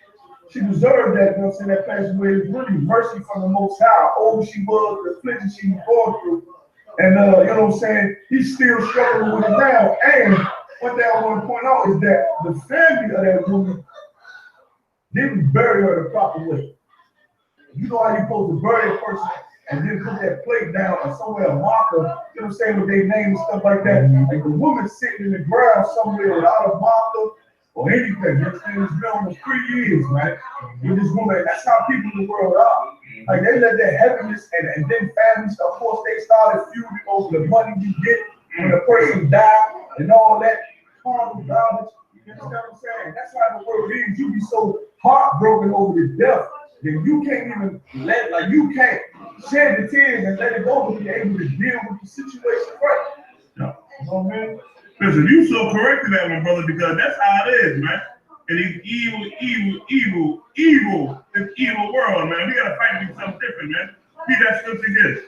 Speaker 1: She deserved that, you know what I'm saying, that passed away. It was really mercy from the Most High. How old she was, the affliction she was going through. And, you know what I'm saying, he's still struggling with it now. And one thing I want to point out is that the family of that woman didn't bury her the proper way. You know how you're supposed to bury a person and then put that plate down or somewhere, a marker, you know what I'm saying, with their name and stuff like that. Like the woman sitting in the ground somewhere without a marker or anything. You know what I'm saying? It's been almost 3 years, man, with this woman. That's how people in the world are. Like they let their heaviness and then families, of course, they started feuding over the money you get when a person died and all that carnal knowledge. You understand what I'm saying? That's how the world is. You be so heartbroken over the death that you can't even let, like you can't shed the tears and let it go to be able to deal with the situation right.
Speaker 5: No.
Speaker 1: You know what I mean?
Speaker 5: Listen, you so correct in that one, brother, because that's how it is, man. In these this evil world, man. We gotta fight to do something different, man. Read that scripture again.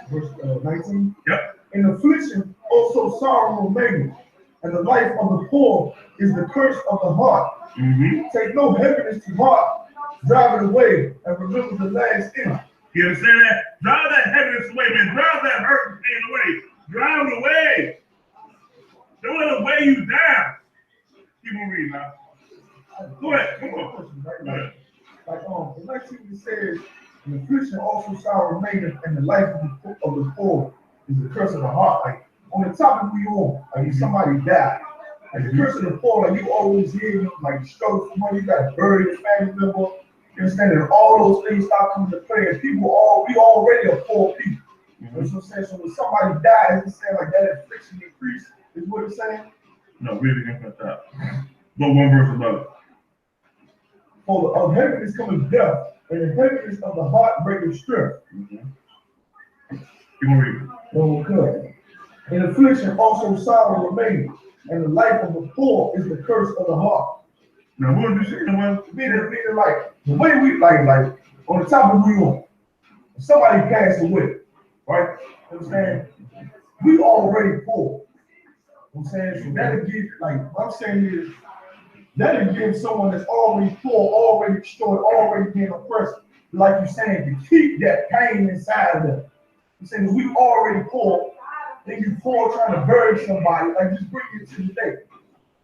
Speaker 1: Verse 19.
Speaker 5: Yep.
Speaker 1: In affliction, also sorrow remains, and the life of the poor is the curse of the heart. Take no heaviness to heart, drive it away, and remember the last end.
Speaker 5: You understand that? Drive that heaviness away, man. Drive that hurt and pain away. Drive it away. Don't let it weigh you down. Keep on reading, man. Go ahead. Come on. Go ahead.
Speaker 1: Like the 19 says, in affliction also sorrow remaineth, and the life of the poor is the curse of the heart. Like on the topic we on, like if somebody died, like the curse of the poor, like you always hear, like you struggle for money, you gotta bury your family member. You understand? And all those things start coming to play, and we already are poor people. You know what I'm saying? So when somebody dies, it's saying like that affliction increase, is what it's saying?
Speaker 5: No, read it again for that. Go one verse above it.
Speaker 1: For of heaviness cometh death, and the heaviness of the heart breaketh strength.
Speaker 5: Keep on reading.
Speaker 1: Oh, good. In affliction also sorrow remains, and the life of the poor is the curse of the heart.
Speaker 5: Now, what did you say?
Speaker 1: Meaning like the way we like on the topic we on, if somebody passed away, right? You know what I'm saying? We already poor. You know what I'm saying? So that'll give, like what I'm saying is, that'll give someone that's already poor, already destroyed, already being oppressed, like you're saying, to keep that pain inside of them. You're saying we already poor, then you poor trying to bury somebody, like just bring it to the day.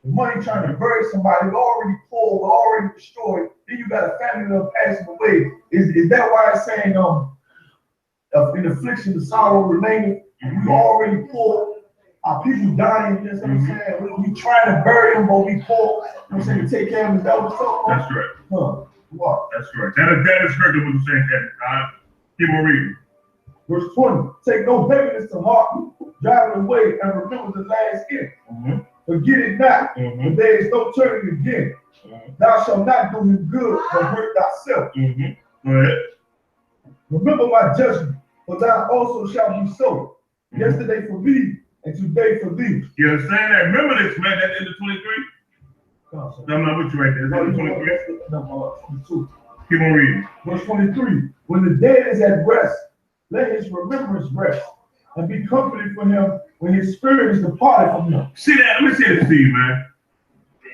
Speaker 1: The money trying to bury somebody, we're already poor, we're already destroyed, then you got a family that passing away. Is that why it's saying in affliction the sorrow remaining? We already poor. Our people dying, you know what I'm saying? We trying to bury them, but we poor. You know what I'm saying? To take care of them. Is that what it's talking about?
Speaker 5: That's correct.
Speaker 1: Huh. What?
Speaker 5: That's correct. That is correct what you're saying, Kevin. Keep on reading.
Speaker 1: Verse 20. Take no heaviness to heart, drive it away, and remember the last end. Forget it not, for there is no turning again. Thou shalt not do him good, but hurt thyself.
Speaker 5: Go ahead.
Speaker 1: Remember my judgment, for thou also shalt be so. Yesterday for me, and today for thee.
Speaker 5: You understand that? Remember this, man, that's in the 23? I'm not with you right there. That's in the 23?
Speaker 1: No, 22.
Speaker 5: Keep on reading.
Speaker 1: Verse 23. When the dead is at rest, let his remembrance rest, and be comforted for him when his spirit is departed from him.
Speaker 5: See that? Let me say this to you, man.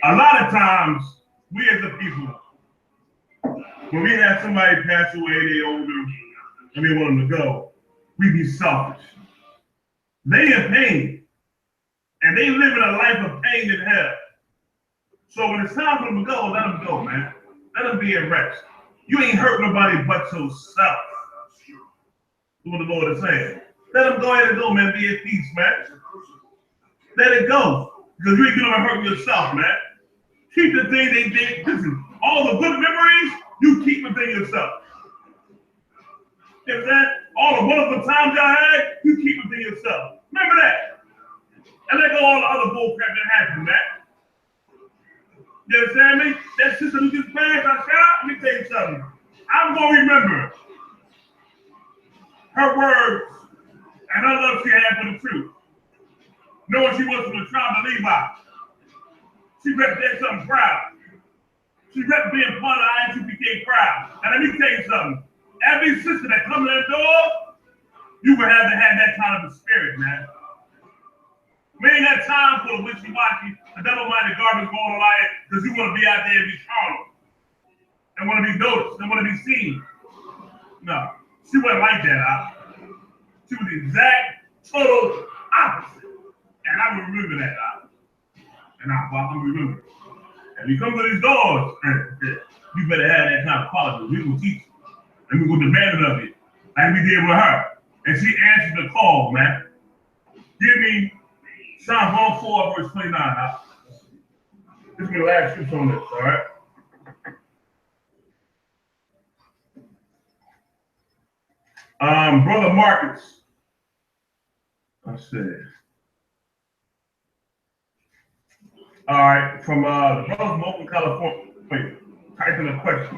Speaker 5: A lot of times, we as a people, when we have somebody pass away, they older, and they want them to go, we be selfish. They in pain, and they living a life of pain and hell. So when it's time for them to go, let them go, man. Let them be at rest. You ain't hurt nobody but yourself. That's what the Lord is saying. Let them go ahead and go, man. Be at peace, man. Let it go. Because you ain't gonna hurt yourself, man. Keep the thing they did. Listen, all the good memories, you keep within yourself. You understand? All the wonderful times y'all had, you keep within yourself. Remember that. And let go all the other bull crap that happened, man. You understand me? That sister who just passed our shot, let me tell you something. I'm gonna remember her words and her love she had for the truth. Knowing she was from the tribe of Levi. She represented something proud. She represented being part of the I.S.U.P.K crowd. And let me tell you something. Every sister that comes to that door, you will have to have that kind of a spirit, man. We ain't got time for the wishy-washy, the double-minded garbage going on like because you want to be out there and be carnal. And want to be noticed. They want to be seen. No, she wasn't like that. She was the exact, total opposite. And I remember that. And I'm remember. And we come to these doors, you better have that kind of quality. We will teach you. And we will demand it of you. Like we did with her. And she answered the call, man. Give me Psalm 104, verse 29. This is the last scripture on this, all right? Brother Marcus. Let's see. All right, from brother from Oakland, California. Wait, type in a question.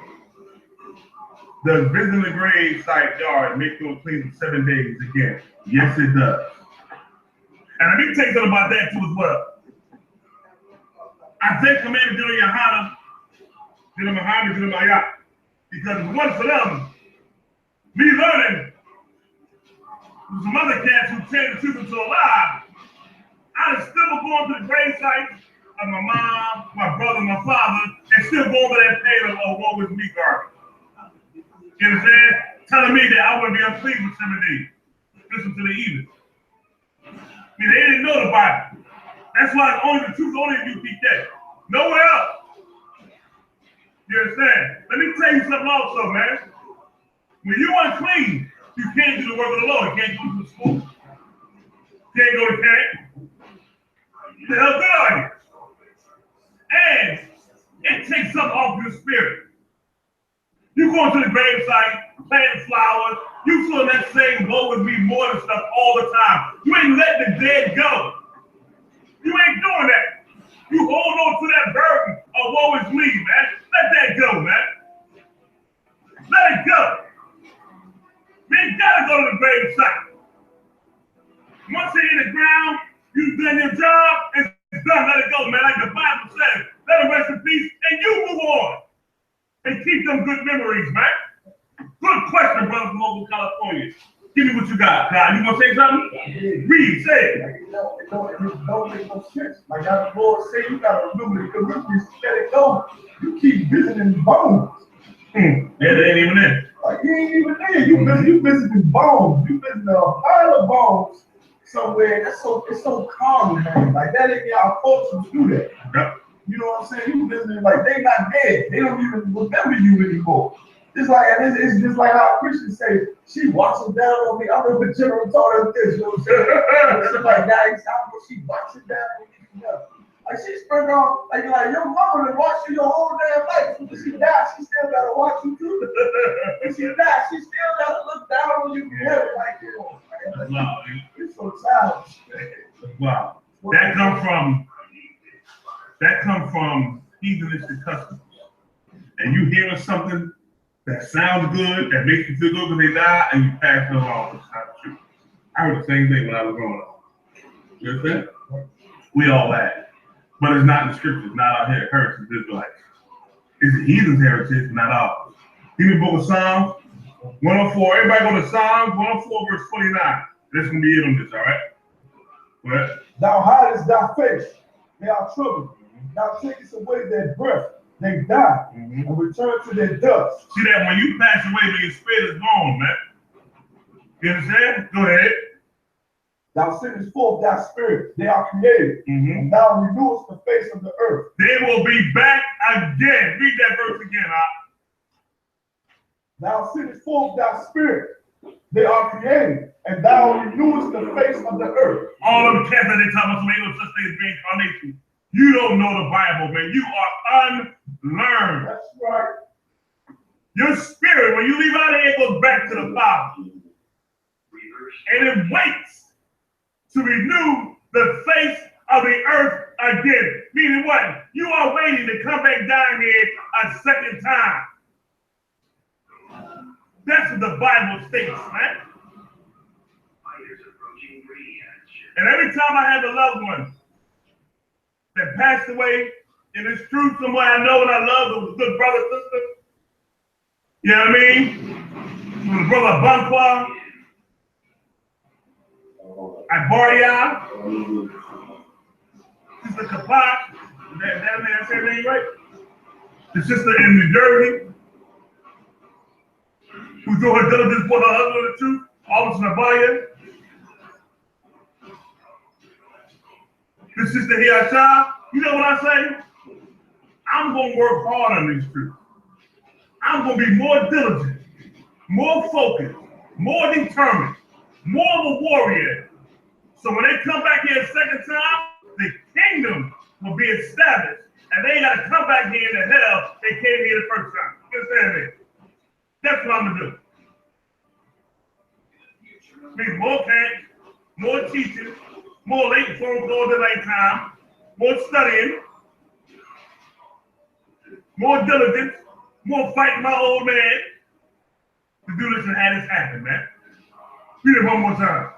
Speaker 5: Does visiting the grave site yard make you clean for 7 days again? Yes, it does. And let me tell you something about that too as well. I think Commander GEN.YAHANNA, GEN.YAHANNA, because it wasn't for them, me learning some other cats who changed the truth into a lie, I'd have still going to the grave site of my mom, my brother, my father, and still go over that pain of woe with me garbage. You understand? Telling me that I wouldn't be unclean for 7 days. Listen to the evening. I mean, they didn't know the Bible. That's why it's only the truth, only if you keep that. Nowhere else. You understand? Let me tell you something also, man. When you unclean, you can't do the work of the Lord. You can't go to school. You can't go to camp. The hell good are you? And it takes something off your spirit. You go into the gravesite, planting flowers, you feel that same woe with me more than stuff all the time. You ain't letting the dead go. You ain't doing that. You hold on to that burden of woe is me, man. Let that go, man. Let it go. Man, you gotta go to the gravesite. Once you're in the ground, you've done your job, and it's done. Let it go, man. Like the Bible says, let it rest in peace, and you move on. And keep them good memories, man. Good question, brother from Oakland, California. Give me what you got, God. You gonna say something? Read, say it.
Speaker 1: It don't make no sense. Like how the Lord say, you gotta remember the Corinthians, let it go. You keep visiting bones.
Speaker 5: Yeah, they ain't even in.
Speaker 1: Like you ain't even there. You visiting bones. You visiting a pile of bones somewhere. It's so common, man. Like that ain't our culture to do that.
Speaker 5: Yep.
Speaker 1: You know what I'm saying? You visiting like they not dead. They don't even remember you anymore. It's like it's just like how Christians say, she walks down on me. I remember General told us this, you know what I'm saying? It's like that, she walks down on me. You know? Like she spent on like your mama to watch you your whole damn life. When she died, she still gotta watch you too. When she died, she still gotta look down on you. Yeah, like you know, man.
Speaker 5: Wow,
Speaker 1: It's so childish.
Speaker 5: wow. That come from heathenistic customs. And you hearing something that sounds good, that makes you feel good when they die, and you pass it along. It's not true. I heard the same thing when I was growing up. You understand? We all had. But it's not in the scriptures, not our heritage of Israelites. It's the heathen's heritage, not ours. Give me the book of Psalms 104. Everybody go to Psalms 104, verse 29. That's going to be it on this, all right? What?
Speaker 1: Thou hidest thy face, they are troubled. Thou takest away their breath, they die, and return to their dust.
Speaker 5: See that when you pass away, when your spirit is gone, man. You understand? Go ahead.
Speaker 1: Thou sendest forth thy spirit, they are created, and thou renewest the face of the earth.
Speaker 5: They will be back again. Read that verse again,
Speaker 1: Thou sendest forth thy spirit, they are created, and thou renewest the face of the earth.
Speaker 5: All of the cats that they talk about, ain't no such thing as reincarnation. You don't know the Bible, man. You are unlearned.
Speaker 1: That's right.
Speaker 5: Your spirit, when you leave out of here, goes back to the Father. And it waits to renew the face of the earth again. Meaning what? You are waiting to come back down here a second time. That's what the Bible states, man. And every time I have a loved one that passed away, and it's true, someone I know and I love, a good brother, sister, you know what I mean? My brother Banqua, Ibaria, Sister Kapak, that name, I said her name right? The sister in New Jersey, who's doing her diligence for her husband the truth, Officer Nabaya. This sister here, Asha, you know what I say? I'm gonna work hard on this truth. I'm gonna be more diligent, more focused, more determined, more of a warrior. So when they come back here a second time, the kingdom will be established. And they ain't gotta come back here in the hell they came here the first time. You understand me? That's what I'm gonna do. Means more camps, more teaching, more late phone calls at night time, more studying, more diligence, more fighting my old man to do this and have this happen, man. Read it one more time.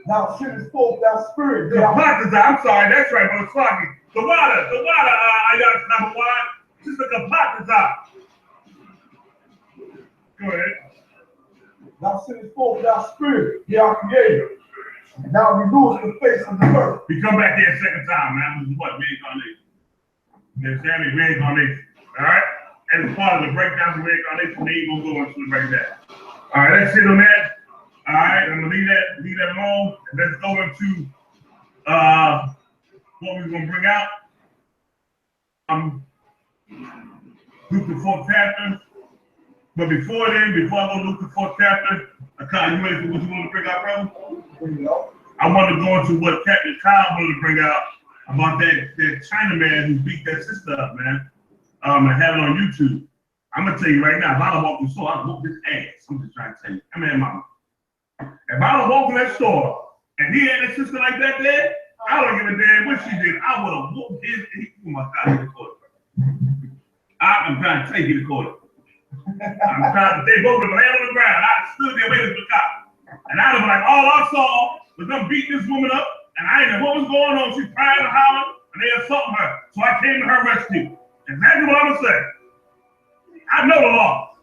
Speaker 1: Thou shouldest forth thy spirit.
Speaker 5: I'm sorry, that's right, brother Swaggy. The water, I got number one. Sister Kapataza. Go ahead.
Speaker 1: Thou sendest forth thy spirit, the creator. And thou renewest the face of the earth.
Speaker 5: We come back here a second time, man. This is what? Reincarnation. You understand me? Reincarnation. All right? And as part of the breakdown of reincarnation, they ain't gonna go into it right there. All right, that's it on that. All right, I'm gonna leave that alone. And let's go into what we're gonna bring out. Luke the 4th chapter. But before then, before I go to Luke the 4th chapter, Kyle, you ready for what you want to bring out, brother? I want to go into what Captain Kyle wanted to bring out about that Chinaman who beat that sister up, man. And had it on YouTube. I'm gonna tell you right now, if I don't walk through the store, I'll whoop his ass. I'm just trying to tell you. I mean, mama. If I don't walk in that store and he had a sister like that there, I don't give a damn what she did. I would have whooped his. Oh my God, he recorded. I'm trying to take you to court. I'm trying to they both with land on the ground. I stood there waiting for the cop. And I'd have been like, all I saw was them beating this woman up, and I didn't know what was going on. She crying and hollering, and they assaulting her. So I came to her rescue. Exactly what I'm gonna say. I know the law.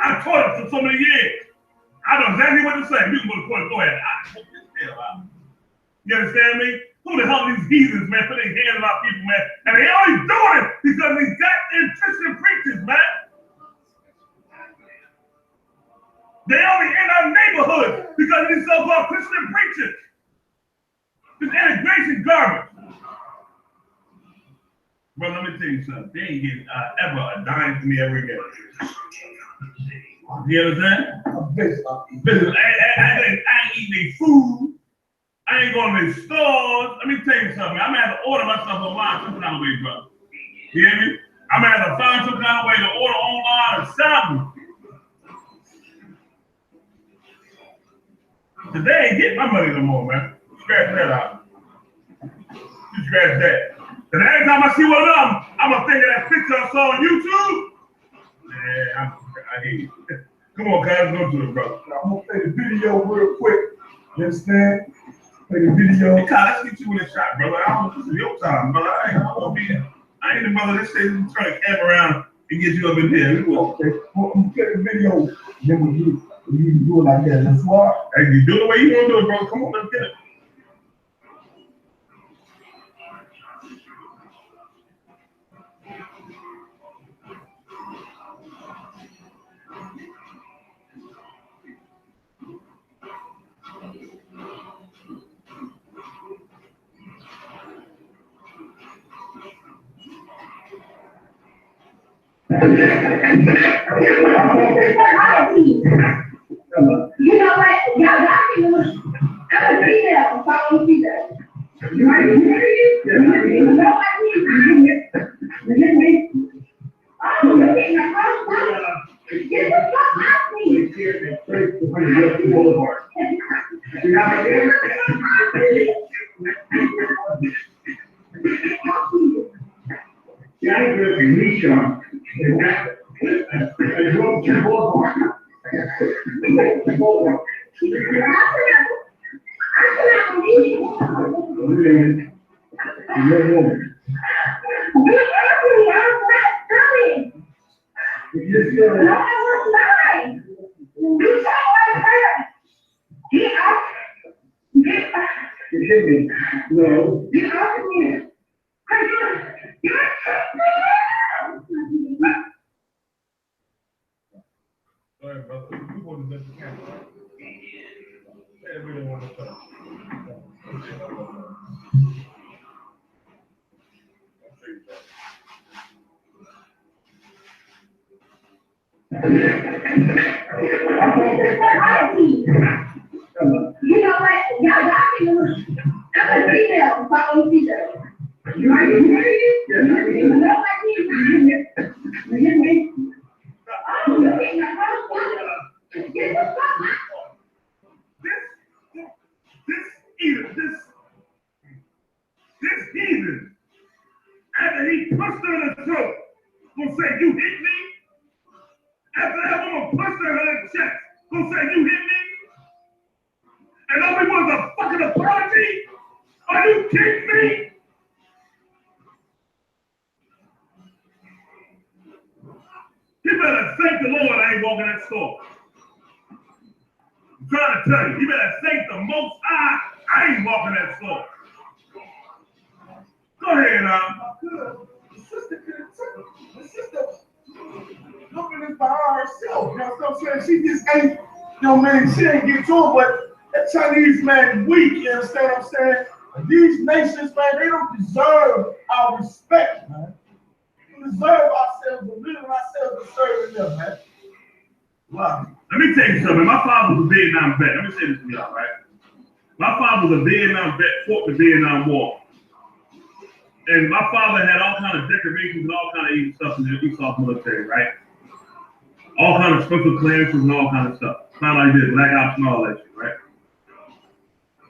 Speaker 5: I taught it for so many years. I know exactly what to say. You can go to court. Go ahead. I hope this hell out. You understand me? Who the hell these heathens, man, put their hands on our people, man? And they only doing it because these goddamn Christian preachers, man. They only in our neighborhood because of these so-called Christian preachers. This integration garbage. Bro, let me tell you something. They ain't getting ever a dime from me ever again. You understand? Business. I ain't eating their food. I ain't going to their stores. Let me tell you something. I'm going to have to order myself online some kind of way, bro. You hear me? I'm going to have to find some kind of way to order online or something. Cause they ain't getting my money no more, man. Scratch that out. You scratch that. Cause every time I see one of them, I'm gonna think of that picture I saw on YouTube. Man, I hate it. Come on, guys, go to it, bro.
Speaker 1: I'm gonna play the video real quick. You understand? Play the video.
Speaker 5: Hey, Kyle, let's get you in a shot, brother. I don't know, this is your time, brother. I ain't the brother that says turn the camera around and get you up in there.
Speaker 1: Okay, well, I'm gonna play the video, then we do it like that. That's why.
Speaker 5: Hey, you do it the way you want to do it, bro. Come on, let's get it.
Speaker 4: You know what? Y'all got me. I'm a female. I'm following female. You know what I mean? Oh, you're getting a cross. Get the fuck out of me.
Speaker 5: Go ahead, brother. You want to let the camera, right? Say that video one more time.
Speaker 4: You know what? Y'all can I'm a female, follow female. You right? You know what I mean? Oh, you ain't got no get the fuck out.
Speaker 5: This heathen, after he pushed her in the throat, gonna say, you hit me? After that woman pushed her in her chest, gonna say, you hit me? And all we want is a fucking apology? Are you kidding me? You better thank the Lord I ain't walking that store. I'm trying to tell you, you better thank the Most High I ain't walking that store. Go ahead,
Speaker 1: The sister could have took it. The sister looking this by herself. You know what I'm saying? She just ain't, you know what I mean? She ain't get to it, but that Chinese man weak, you understand what I'm saying? And these nations, man, they don't deserve our respect, man. We deserve ourselves, believing ourselves and serving them, man. Wow.
Speaker 5: let me tell you something. My father was a Vietnam vet. Let me say this to y'all, right? My father was a Vietnam vet, fought the Vietnam War. And my father had all kind of decorations and all kind of evil stuff in the Isupk military, right? All kind of special clearances and all kind of stuff. Kind of like this, black ops and all that shit, right?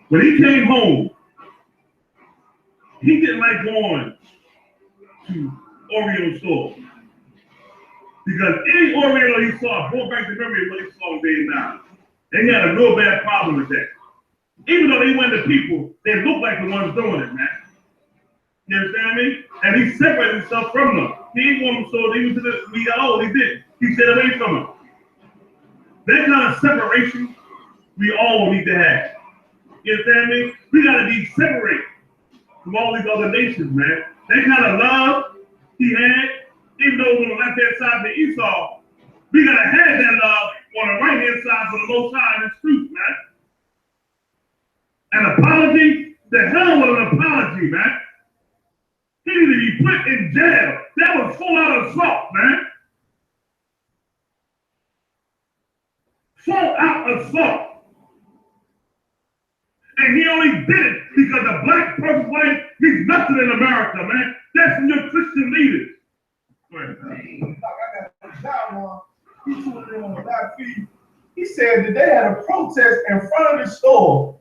Speaker 5: When he came home, he didn't like going to Oriental stores. Because any Oriental he saw brought back the memory of what he saw in Vietnam. They had a real bad problem with that. Even though they went to people, they looked like the ones doing it, man. You understand me? And he separated himself from them. He ain't want them so he was to the we got old, he did. He stayed away from them. That kind of separation we all need to have. You understand me? We gotta be separated from all these other nations, man. That kind of love he had, even though on the left-hand side of Esau, we gotta have that love on the right-hand side for the Most High and His truth, man. An apology? The hell with an apology, man. He needed to be put in jail. That was full-out assault, man. Full-out assault. And he only did it because a black person's life means nothing in America, man. That's from your Christian leaders. Go ahead.
Speaker 1: I got a job on. He told me on the live feed. He said that they had a protest in front of the store,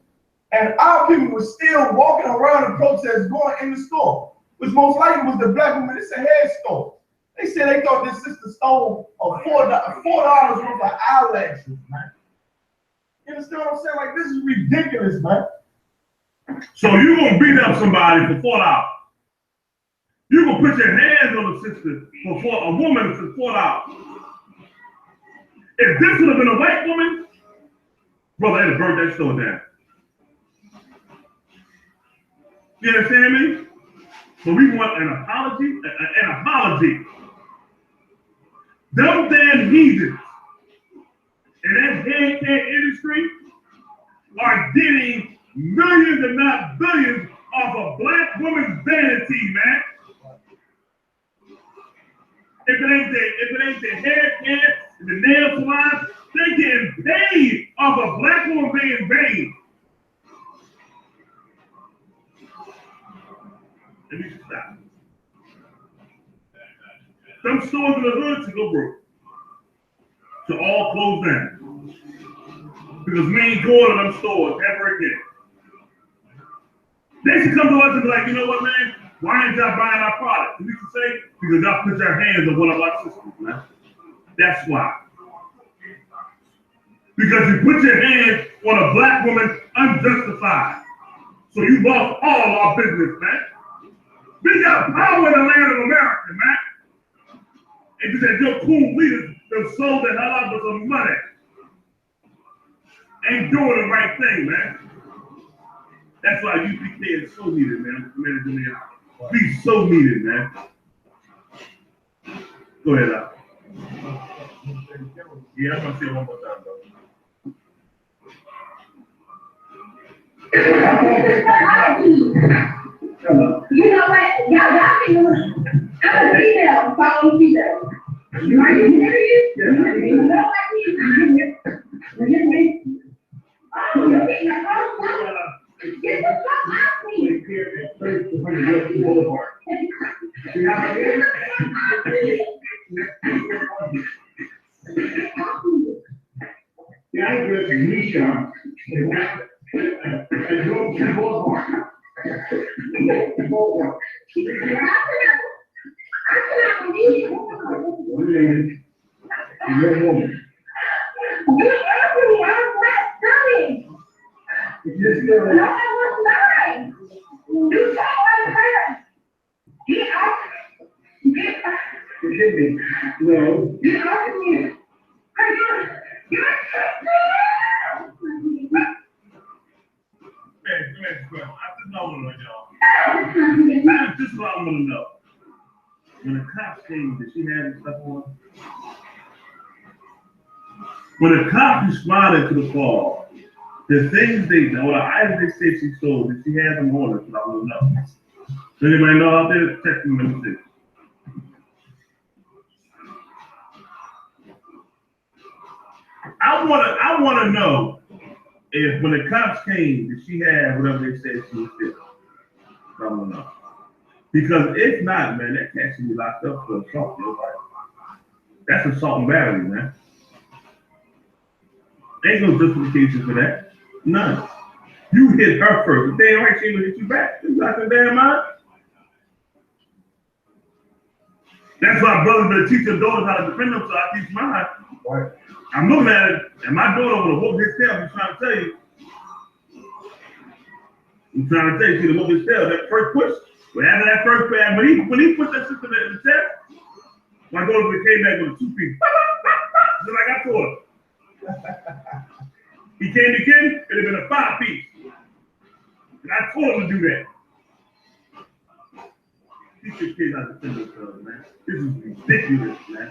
Speaker 1: and our people were still walking around the protest, going in the store, which most likely was the black woman. It's a hair store. They said they thought this sister stole $4 worth of eyelashes, man. You understand what I'm saying? Like, this is ridiculous, man.
Speaker 5: So you gonna beat up somebody for $4. You gonna put your hands on a sister for a woman for $4. If this would have been a white woman, brother, they'd have burned that store down. You understand me? So we want an apology, an apology. Them damn heathens in that head industry are getting millions, if not billions, off a black woman's vanity, man. If it ain't the haircut, the nail salon, they getting paid off a black woman being vain. Let me stop. Some stores in the hood to go broke. To all close down. Because we ain't going to them stores ever again. They should come to us and be like, you know what, man? Why ain't y'all buying our product? And we can say, because y'all put your hands on one of our systems, man. That's why. Because you put your hands on a black woman unjustified. So you lost all our business, man. We got power in the land of America, man. And you said your cool leaders have sold the hell out of some money. Ain't doing the right thing, man. That's why I.S.U.P.K is so needed, man. Be so needed, man. Go ahead, Al. Yeah, I'm gonna say it one more time, bro.
Speaker 4: You know what? Y'all can do it. I'm a female, following female. You are you serious? You know what I mean? You hear me? Oh, you're getting your phone. Get the fuck out of me.
Speaker 6: Yeah, I agree with Nisha.
Speaker 5: This is what I want to know. When the cops came, did she have any stuff on? When the cops responded to the call, the things they, or the items they said she sold, did she have them on? That's what I want to know. Does anybody know out there? Text me and see. I wanna know if when the cops came, did she have whatever they said she was doing? I don't know. Because if not, man, that cat should be locked up for assault. That's assault and battery, man. Ain't no justification for that. None. You hit her first. Damn right, she gonna hit you back. You got the damn mind. That's why brothers better teach their daughters how to defend themselves. I teach mine.
Speaker 1: Right.
Speaker 5: I'm looking at it, and my daughter would have whooped his tail. I'm trying to tell you. I'm trying to tell you, she would have whooped his tail. That first push, but after that first pass, when he pushed that sister in the chest, my daughter would have came back with a 2-piece. Just like I told her. He came to get it, it'd have been a 5-piece. And I told him to do that. Teach your kids how to defend themselves, man. This is ridiculous, man.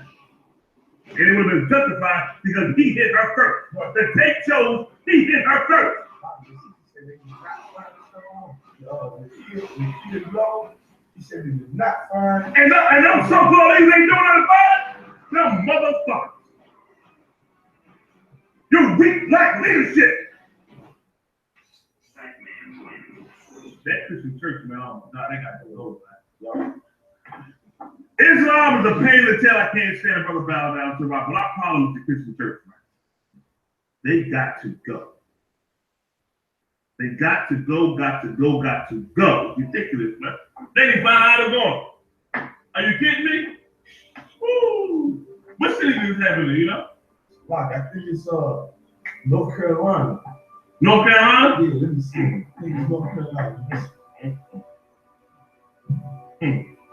Speaker 5: And it would have been justified because he hit her first. The tape shows he hit her first.
Speaker 1: He said he did not find.
Speaker 5: And them so-called ladies ain't doing nothing about it. Them motherfuckers. You weak black leadership. That Christian church, man, oh my God, they got to go, man. Islam is a pain in the tail. I can't stand Brother Bow down to my block problem with the Christian church, man. They got to go. They got to go, got to go, got to go. Ridiculous, man. They didn't find out how to go. Are you kidding me? Woo! What city is happening, you know?
Speaker 1: Like, I think it's North Carolina.
Speaker 5: North Carolina?
Speaker 1: Yeah, let me see. I think it's North Carolina.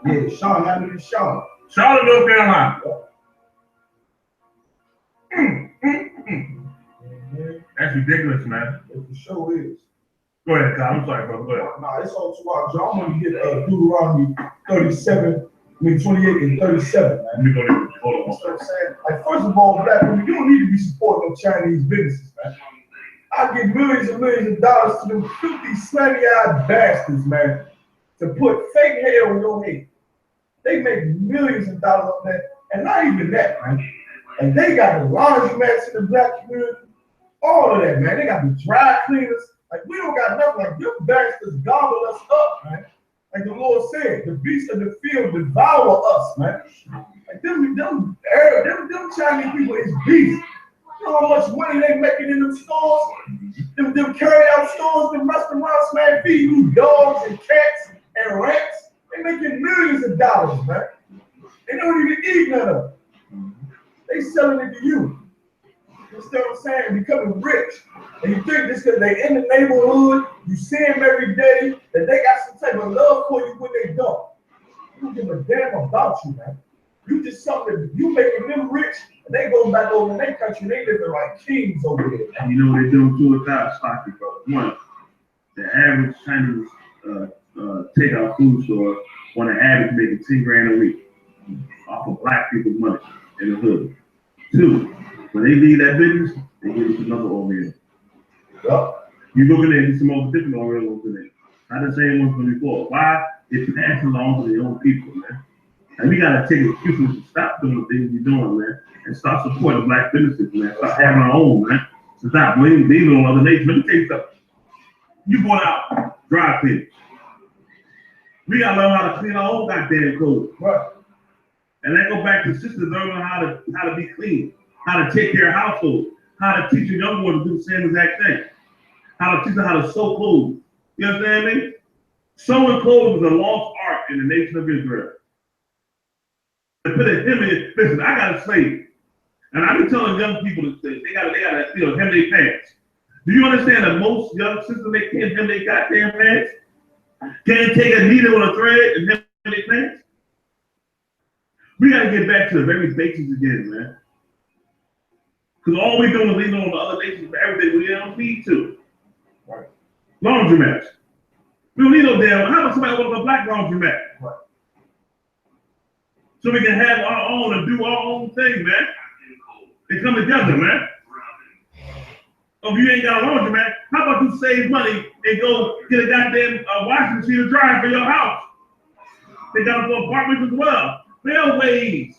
Speaker 1: Yeah, Sean, how did Sean?
Speaker 5: Charlotte, North Carolina. That's ridiculous, man.
Speaker 1: It for sure is.
Speaker 5: Go ahead, Kyle. I'm sorry, brother. Go ahead.
Speaker 1: Nah, it's all too hard. John, I'm gonna get Deuteronomy 37, 28 and 37, man.
Speaker 5: Let me go there. Hold on.
Speaker 1: That's what I'm saying. Like, first of all, black women, you don't need to be supporting no Chinese businesses, man. I give millions and millions of dollars to them filthy, slanty-eyed bastards, man, to put fake hair on your head. They make millions of dollars on that, and not even that, man. And they got the laundromats in the black community, all of that, man. They got the dry cleaners. Like, we don't got nothing. Like, them bastards gobble us up, man. Like the Lord said, the beasts of the field devour us, man. Like, them Chinese people is beasts. You know how much money they making in them stores? Them carry-out stores, them restaurants, man, feeding you dogs and cats and rats. They making millions of dollars, man. They don't even eat none of it. They selling it to you. You understand what I'm saying? Becoming rich. And you think this because they in the neighborhood, you see them every day, that they got some type of love for you when they don't. You don't give a damn about you, man. You just something, you making them rich, and they go back over in their country, they living like kings over there.
Speaker 5: And you know what they do too with that stocky, brother. One, the average Chinese takeout food store on the average making $10 grand a week off of black people's money in the hood. Two, when they leave that business, they give us another oil.
Speaker 1: Yup.
Speaker 5: You looking at some more different oil today. Not the same one from before. Why? It's passing along to their own people, man. And we gotta take excuses to stop doing the things we're doing, man, and start supporting black businesses, man. Start having our own, man. So stop leaning on other nations. Let me tell you something. You brought out dry cleaners. We gotta learn how to clean our own goddamn clothes.
Speaker 1: Right.
Speaker 5: And that go back to sisters learning how to be clean, how to take care of households, how to teach a young boy to do the same exact thing, how to teach them how to sew clothes. You understand me? Sewing clothes is a lost art in the nation of Israel. To put a hem in, listen, I got a slave, and I be telling young people that they gotta hem their pants. Do you understand that most young sisters they can't hem their goddamn pants? Can't take a needle or a thread and hem their pants? We gotta get back to the very basics again, man. Because all we doing is leaning on the other nations for everything we don't need to.
Speaker 1: Right.
Speaker 5: Laundromats. We don't need no damn. How about somebody want a black laundromat?
Speaker 1: Right.
Speaker 5: So we can have our own and do our own thing, man. They come together, man. Oh, if you ain't got a laundromat, how about you save money and go get a goddamn washing machine to dry for your house? They got them for apartments as well. There are ways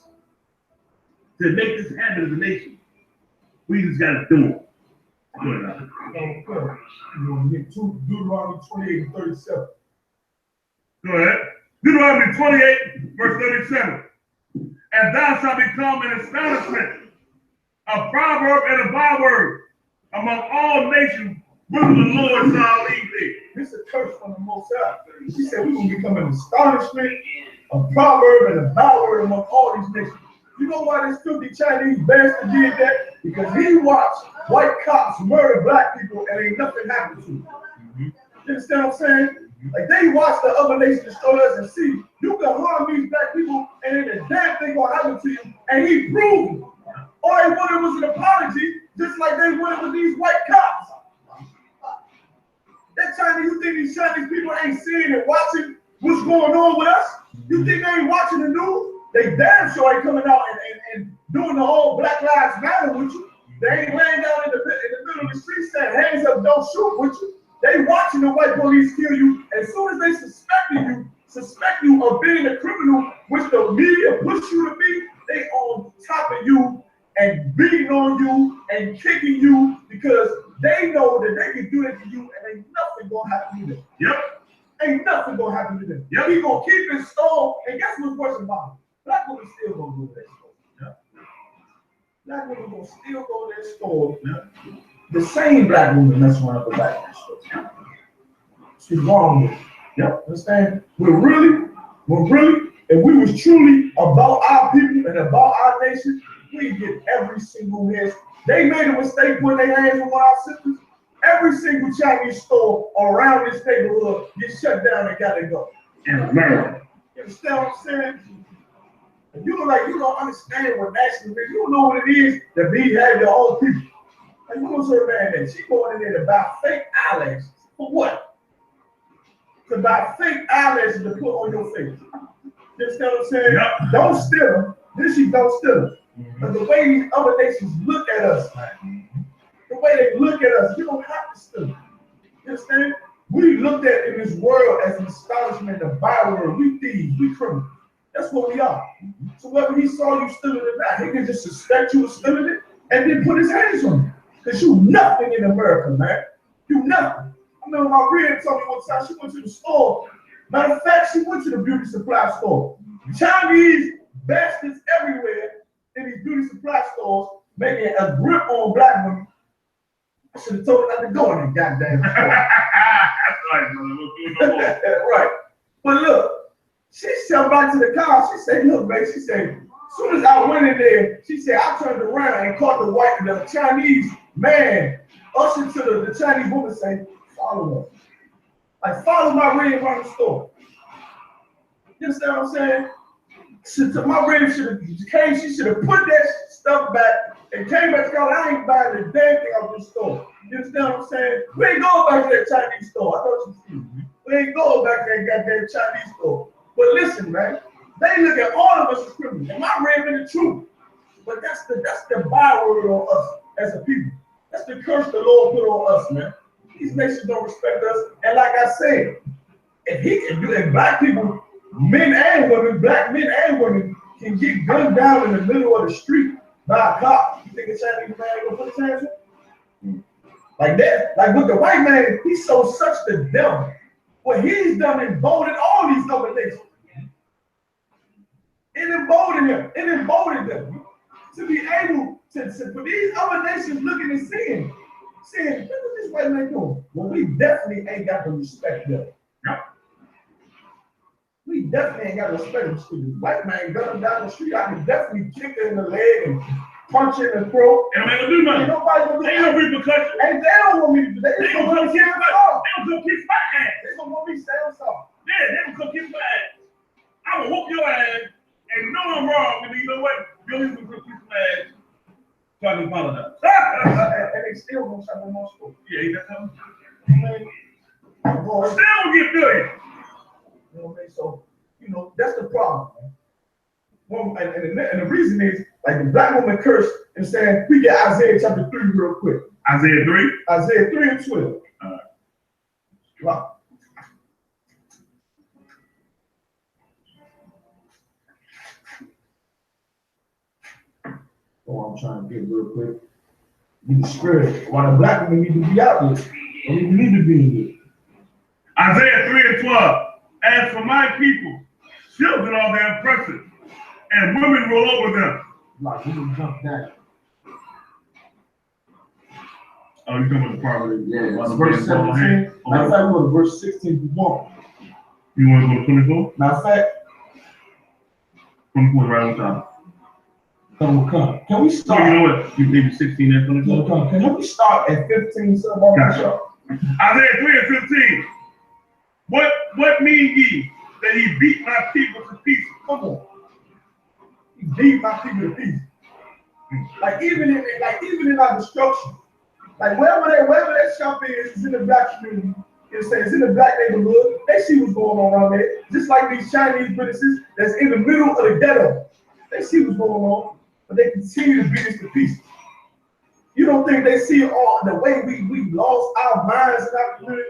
Speaker 5: to make this happen as a nation. We just gotta do it. Do it now.
Speaker 1: You want to get Deuteronomy 28 and 37.
Speaker 5: Go ahead. Deuteronomy 28, verse 37. And thou shalt become an astonishment, a proverb and a byword among all nations, whither the Lord shall lead thee.
Speaker 1: This is a curse from the Most High. He said we're going to become an astonishment, a proverb, and a byword among all these nations. You know why this filthy Chinese bastard did that? Because he watched white cops murder black people and ain't nothing happened to them. You understand what I'm saying? Like they watch the other nations destroy us and see you can harm these black people and then the damn thing gonna happen to you, and he proved it. All they wanted was an apology, just like they wanted with these white cops. That Chinese, you think these Chinese people ain't seeing and watching what's going on with us? You think they ain't watching the news? They damn sure ain't coming out and doing the whole Black Lives Matter with you. They ain't laying down in the middle of the street saying, hands up, don't shoot with you. They watching the white police kill you. As soon as they suspect you of being a criminal, which the media push you to be, they on top of you and beating on you and kicking you because they know that they can do that to you and ain't nothing gonna happen to them.
Speaker 5: Yep.
Speaker 1: Ain't nothing gonna happen to them.
Speaker 5: Yep.
Speaker 1: He gonna keep his store, and guess what's worse about it? Black women still gonna go to that store.
Speaker 5: Yep.
Speaker 1: Black women gonna still go to that store. Yep. The same black woman mess around with black store. She's wrong with it. Yep. Understand? We're really, if we was truly about our people and about our nation, we get every single hit. They made a mistake putting their hands on our sisters. Every single Chinese store around this neighborhood gets shut down and gotta go.
Speaker 5: In America.
Speaker 1: You understand what I'm saying? And you don't understand what nationalism is. You don't know what it is to be have your own people. Like you was her man that she going in there to buy fake eyelashes. For what? To buy fake eyelashes to put on your face. You understand what I'm saying?
Speaker 5: Yep.
Speaker 1: Don't steal them. Then she don't steal them. But the way these other nations look at us, the way they look at us, you don't have to steal them. You understand? We looked at in this world as an astonishment, a byword. We thieves, we criminals. That's what we are. So whether he saw you stealing it or not, he can just suspect you of stealing it and then put his hands on you. Because you nothing in America, man. You nothing. I remember my friend told me one time she went to the store. Matter of fact, she went to the beauty supply store. Chinese bastards everywhere in these beauty supply stores making a grip on black women. I should have told her not to go in the goddamn store.
Speaker 5: That's right, brother. We'll do no more.
Speaker 1: Right. But look, she jumped back to the car. She said, look, babe, she said, as soon as I went in there, she said, I turned around and caught the Chinese man ushered to the Chinese woman say, follow us. Like, follow my red around the store. You understand what I'm saying? My red should have came, she should have put that stuff back and came back to go, I ain't buying the damn thing out of the store. You understand what I'm saying? We ain't going back to that Chinese store. I thought you see. We ain't going back to that goddamn Chinese store. But listen, man, they look at all of us as criminals. Am I raving the truth? But that's the byword on us as a people. That's the curse the Lord put on us, man. These nations don't respect us. And like I said, if he can do it, black people, men and women, black men and women can get gunned down in the middle of the street by a cop. You think a Chinese man ain't gonna put a chance in? Like that, like with the white man, he showed such the devil. What he's done emboldened all these other nations. It emboldened him. It emboldened them to be able to for these other nations looking and seeing, look what this white man doing. Well, we definitely ain't got to respect them. We definitely ain't got to respect them. This white man gun him down the street. I can definitely kick her in the leg and punch her in the throat.
Speaker 5: And I'm not gonna do nothing.
Speaker 1: Ain't nobody gonna do
Speaker 5: Ain't no repercussions.
Speaker 1: And they don't want me to do that. They don't want me to stand soft.
Speaker 5: They don't come kiss my ass.
Speaker 1: They don't want me to stand soft.
Speaker 5: Yeah, they don't come kiss my ass. I will whoop your ass and know I'm wrong. And you know what? You don't even come kiss my ass. So I can apologize.
Speaker 1: And they still gonna shut them on school.
Speaker 5: Yeah, ain't that something?
Speaker 1: Boy,
Speaker 5: Still don't get billion.
Speaker 1: you know what I mean? So, you know, that's the problem, man. Well, and the reason is, like the black woman curse and saying, we get Isaiah chapter 3 real quick.
Speaker 5: Isaiah 3?
Speaker 1: Isaiah 3 and 12. Wow. Oh, I'm trying to get real quick. Get the spirit. Why the black women need to be out there. They need to be in here.
Speaker 5: Isaiah 3 and 12. As for my people, children are their oppressors, and women rule over them.
Speaker 1: Like, we can jump down.
Speaker 5: Oh, you talking about the part where
Speaker 1: Yeah, verse 17. Matter of fact, we go to verse 16 to 1.
Speaker 5: You want to go to 24?
Speaker 1: Matter of fact,
Speaker 5: 24 right on top.
Speaker 1: come. Can we
Speaker 5: So
Speaker 1: start?
Speaker 5: you know what? You think 16 and 24?
Speaker 1: Can we start at 15? So
Speaker 5: Gotcha. Isaiah 3 and 15. What mean ye that he beat my people to pieces?
Speaker 1: Come on. He beat my people to pieces. Like even in our destruction. Like wherever that shop is in the black community, it's in the black neighborhood, they see what's going on around there. Just like these Chinese businesses that's in the middle of the ghetto. They see what's going on, but they continue to beat us to pieces. You don't think they see all the way we lost our minds in our community?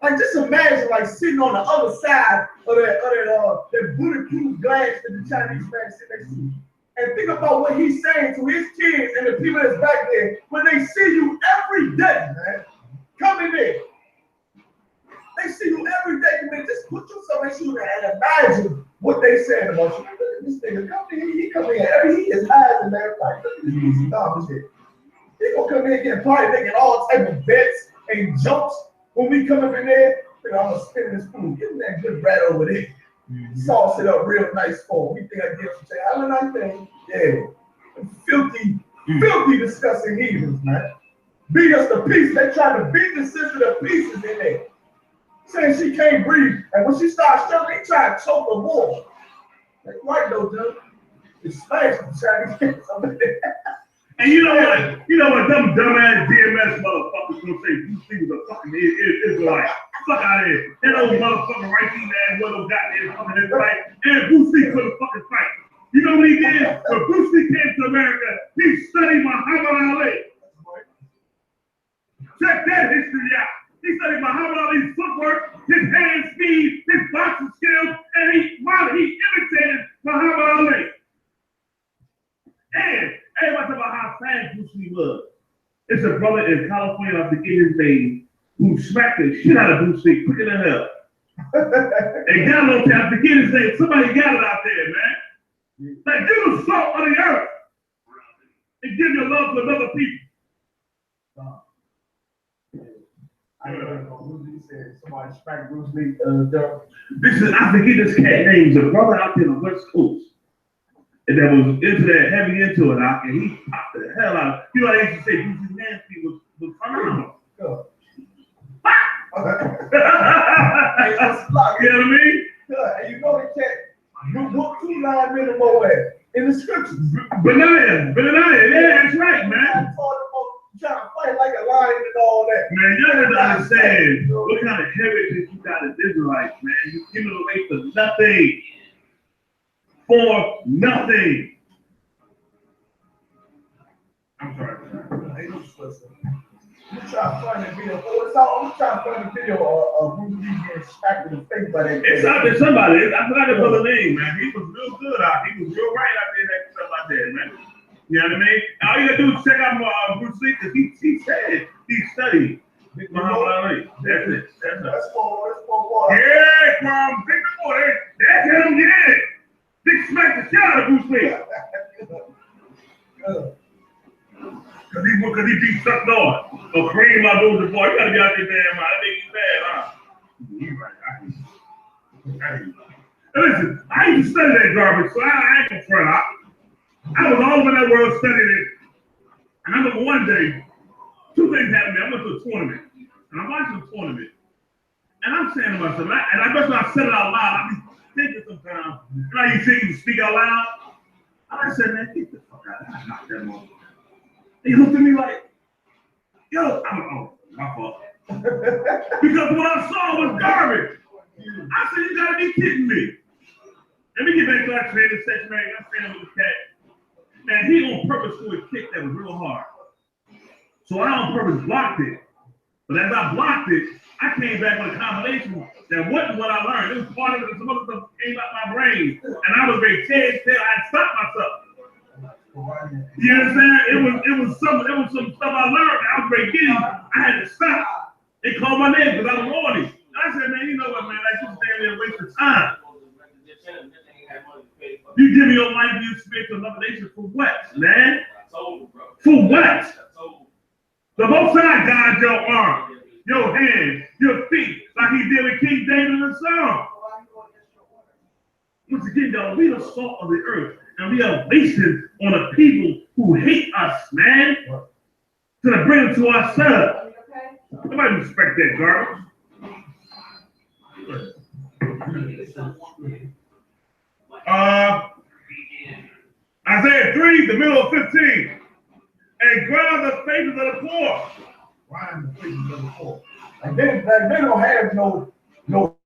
Speaker 1: Like just imagine like sitting on the other side of that bulletproof glass that the Chinese man sit next to. And think about what he's saying to his kids and the people that's back there when they see you every day, man. Coming in. They see you every day, man. Just put yourself in shoes and imagine what they saying about you. Look at this nigga coming in, he coming in, he is high in there. Like, look at this dumb shit. He gonna come in and probably making all type of bets and jumps. When we come up in there, think I'm gonna spin this food. Give me that good bread over there. Sauce it up real nice for him. We think I give him say, I don't know anything. Yeah. Filthy, disgusting heathens, man. Beat us to pieces. They try to beat the sister to pieces in there. Saying she can't breathe. And when she starts struggling, they try to choke her more. That's right though, dude. It's smashed the Chinese kids over there.
Speaker 5: And you know what, them dumbass DMS motherfuckers gonna say Bruce Lee was a fucking Israelite. Fuck out of here. That old motherfucker right there, one of those goddamn fucking Israelite. And Bruce Lee couldn't fucking fight. You know what he did? When Bruce Lee came to America, he studied Muhammad Ali. Check that history out. He studied Muhammad Ali's footwork, his hand speed, his boxing skills, and he imitated Muhammad Ali. And everybody talk about how fast Bruce Lee was. It's a brother in California, I forget his name, who smacked the shit out of Bruce Lee quicker than hell. And got no time, I forget his name. Somebody got it out there, man. Like, give the salt of the earth and give your love to another people.
Speaker 1: I know Bruce Lee said somebody smacked Bruce Lee.
Speaker 5: This is, I forget this cat name. He's a brother out there on the West Coast. And that was into that, heavy into it, and he popped the hell out. You know, I used to say Bruce Lee Nancy was phenomenal.
Speaker 1: Good.
Speaker 5: You know what I mean?
Speaker 1: Good. And you know the cat, book 2 line minimum away in the scriptures.
Speaker 5: Benaiah, yeah, that's right, man.
Speaker 1: Trying to fight like a lion and all that.
Speaker 5: Man, y'all have to understand what kind of heritage you got as Israelites, man. You give it away for nothing. For nothing. I'm sorry.
Speaker 1: Ain't no sweat. I'm trying to find that video. I'm trying to find the video of Bruce Lee getting smacked in the face by that.
Speaker 5: It's out there somebody. I forgot the brother's name, man. He was real good out. He was real right out there, that stuff out there, man. You know what I mean? All you gotta do is check out Bruce Lee, because he said he studied Muhammad Ali. That's it.
Speaker 1: That's for
Speaker 5: Yeah, Mom, big boy. That's him, yeah. Big smack the shit out of Bruce Lee. Because he beat Chuck Norris. Or Kareem Abdul-Jabbar. You gotta be out there damn right. I think he's bad, huh? He's right. I hate you. Listen, I used to study that garbage, so I ain't gonna front out. I was all over that world studying it. And I remember one day, two things happened to me. I went to a tournament. And I'm watching the tournament. And I'm saying to myself, and I guess when I said it out loud, I be thinking sometimes, you know, you think you speak out loud? And I said, man, get the fuck out of here. I knocked that motherfucker. He looked at me like, yo, I don't know, my fault. Because what I saw was garbage. I said, you gotta be kidding me. Let me get back to our training session, man. I'm standing with the cat. And he on purpose threw a kick that was real hard. So I on purpose blocked it. But as I blocked it, I came back with a combination that wasn't what I learned. It was part of it. Some other stuff came out my brain. And I was very dead still. I had stopped myself. You understand? It was some stuff I learned. I was very giddy. I had to stop. They called my name because I was on it. I said, man, you know what, man? Like, you stand there and waste your time. You give me your life, you spend to another nation for what, man? For what? The Most High guides your arm, your hands, your feet, like he did with King David in the song. Once again, y'all, we the salt of the earth, and we are wasting on the people who hate us, man. To bring them to ourselves. Nobody respect that garbage. Isaiah 3, the middle of 15. And ground the faces of the poor.
Speaker 1: Grind the faces of the poor. And they don't have no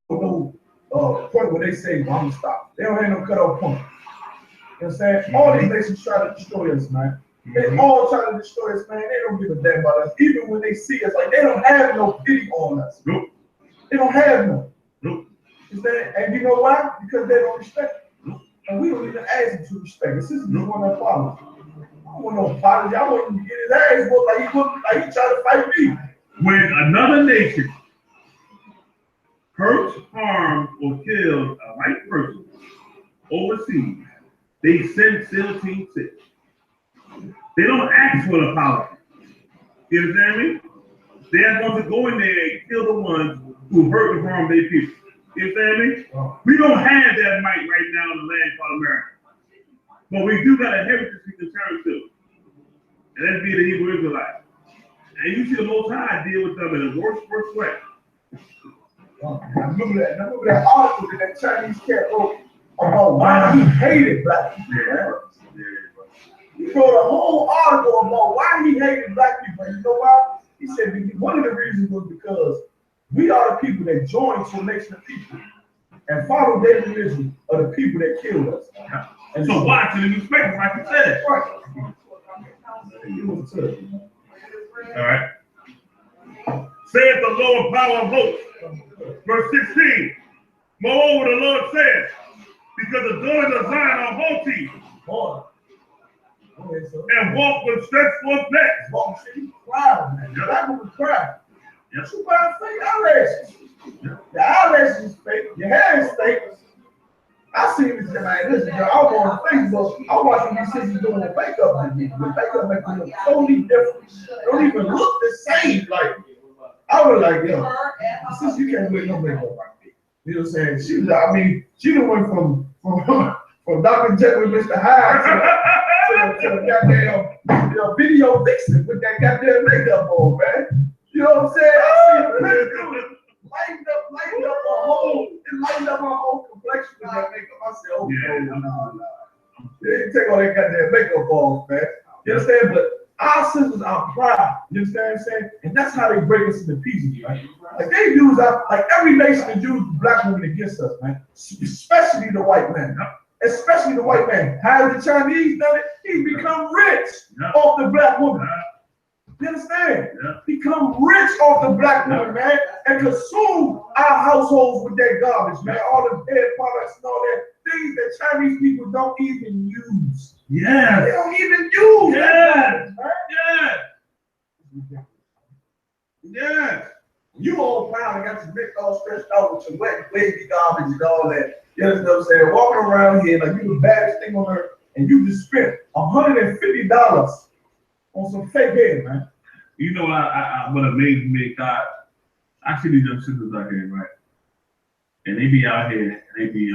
Speaker 1: point where they say, well, I'm gonna stop. They don't have no cutoff point. You know what I'm saying? All these nations try to destroy us, man. They all try to destroy us, man. They don't give a damn about us. Even when they see us, like they don't have no pity on us.
Speaker 5: Nope.
Speaker 1: They don't have no.
Speaker 5: Nope.
Speaker 1: And you know why? Because they don't respect us. Nope. And we don't even ask them to respect us. This is just one of our problems. I don't want no apology. I want him to get his ass whooped like he tried to fight me.
Speaker 5: When another nation hurts, harms, or kills a white person overseas, they send SEAL Team 6. They don't ask for an apology. You understand me? They are going to go in there and kill the ones who hurt and harm their people. You understand me? We don't have that might right now in the land called America. But we do got a heritage we can turn to. And that's being the Hebrew Israelite. And you see the Most High deal with them in the worst way.
Speaker 1: I remember that article that that Chinese cat wrote about why he hated black people.
Speaker 5: Yeah.
Speaker 1: He wrote a whole article about why he hated black people. And you know why? He said one of the reasons was because we are the people that joined to a nation of people and followed their religion of the people that killed us.
Speaker 5: And so watch it and respect it, like you said.
Speaker 1: Right.
Speaker 5: All right. Saith the Lord, power of hosts. Verse 16. Moreover, the Lord says, because the daughters of Zion are haughty and walk with stretched forth necks.
Speaker 1: She proud, man. Black woman proud.
Speaker 5: Yes.
Speaker 1: You got fake eyelashes. The eyelashes is fake. Your hair is fake. I seen this man. Listen, I was on Facebook. I watching these sisters doing makeup on me. The makeup makes them look totally different. They don't even look the same. Like I was like, yo, sister, you can't wear no makeup like me. You know what I'm saying? She done went from Dr. Jekyll and Mr. Hyde to goddamn video vixen with that goddamn makeup on, man. You know what I'm saying? I see the lightened up my whole complexion with that makeup. I said, oh, no. They didn't take all that goddamn makeup off, man. You understand? But our sisters are proud. You understand what I'm saying? And that's how they break us into pieces, right? Like they use like every nation that used black women against us, man. Especially the white men. especially the white man. How has the Chinese done it? He's become rich off the black woman. You understand? Become rich off the black woman, man, and consume our households with that garbage, man. All the dead products and all that. Things that Chinese people don't even use.
Speaker 5: Yeah.
Speaker 1: They don't even use that.
Speaker 5: Yes.
Speaker 1: You all proud and got your neck all stretched out with your wet, wavy garbage and all that. You understand what I'm saying? Walking around here like you the baddest thing on earth, and you just spent $150 on some fake hair, man.
Speaker 5: You know what amazed me, God? I see these young sisters out here, right? And they be out here and they be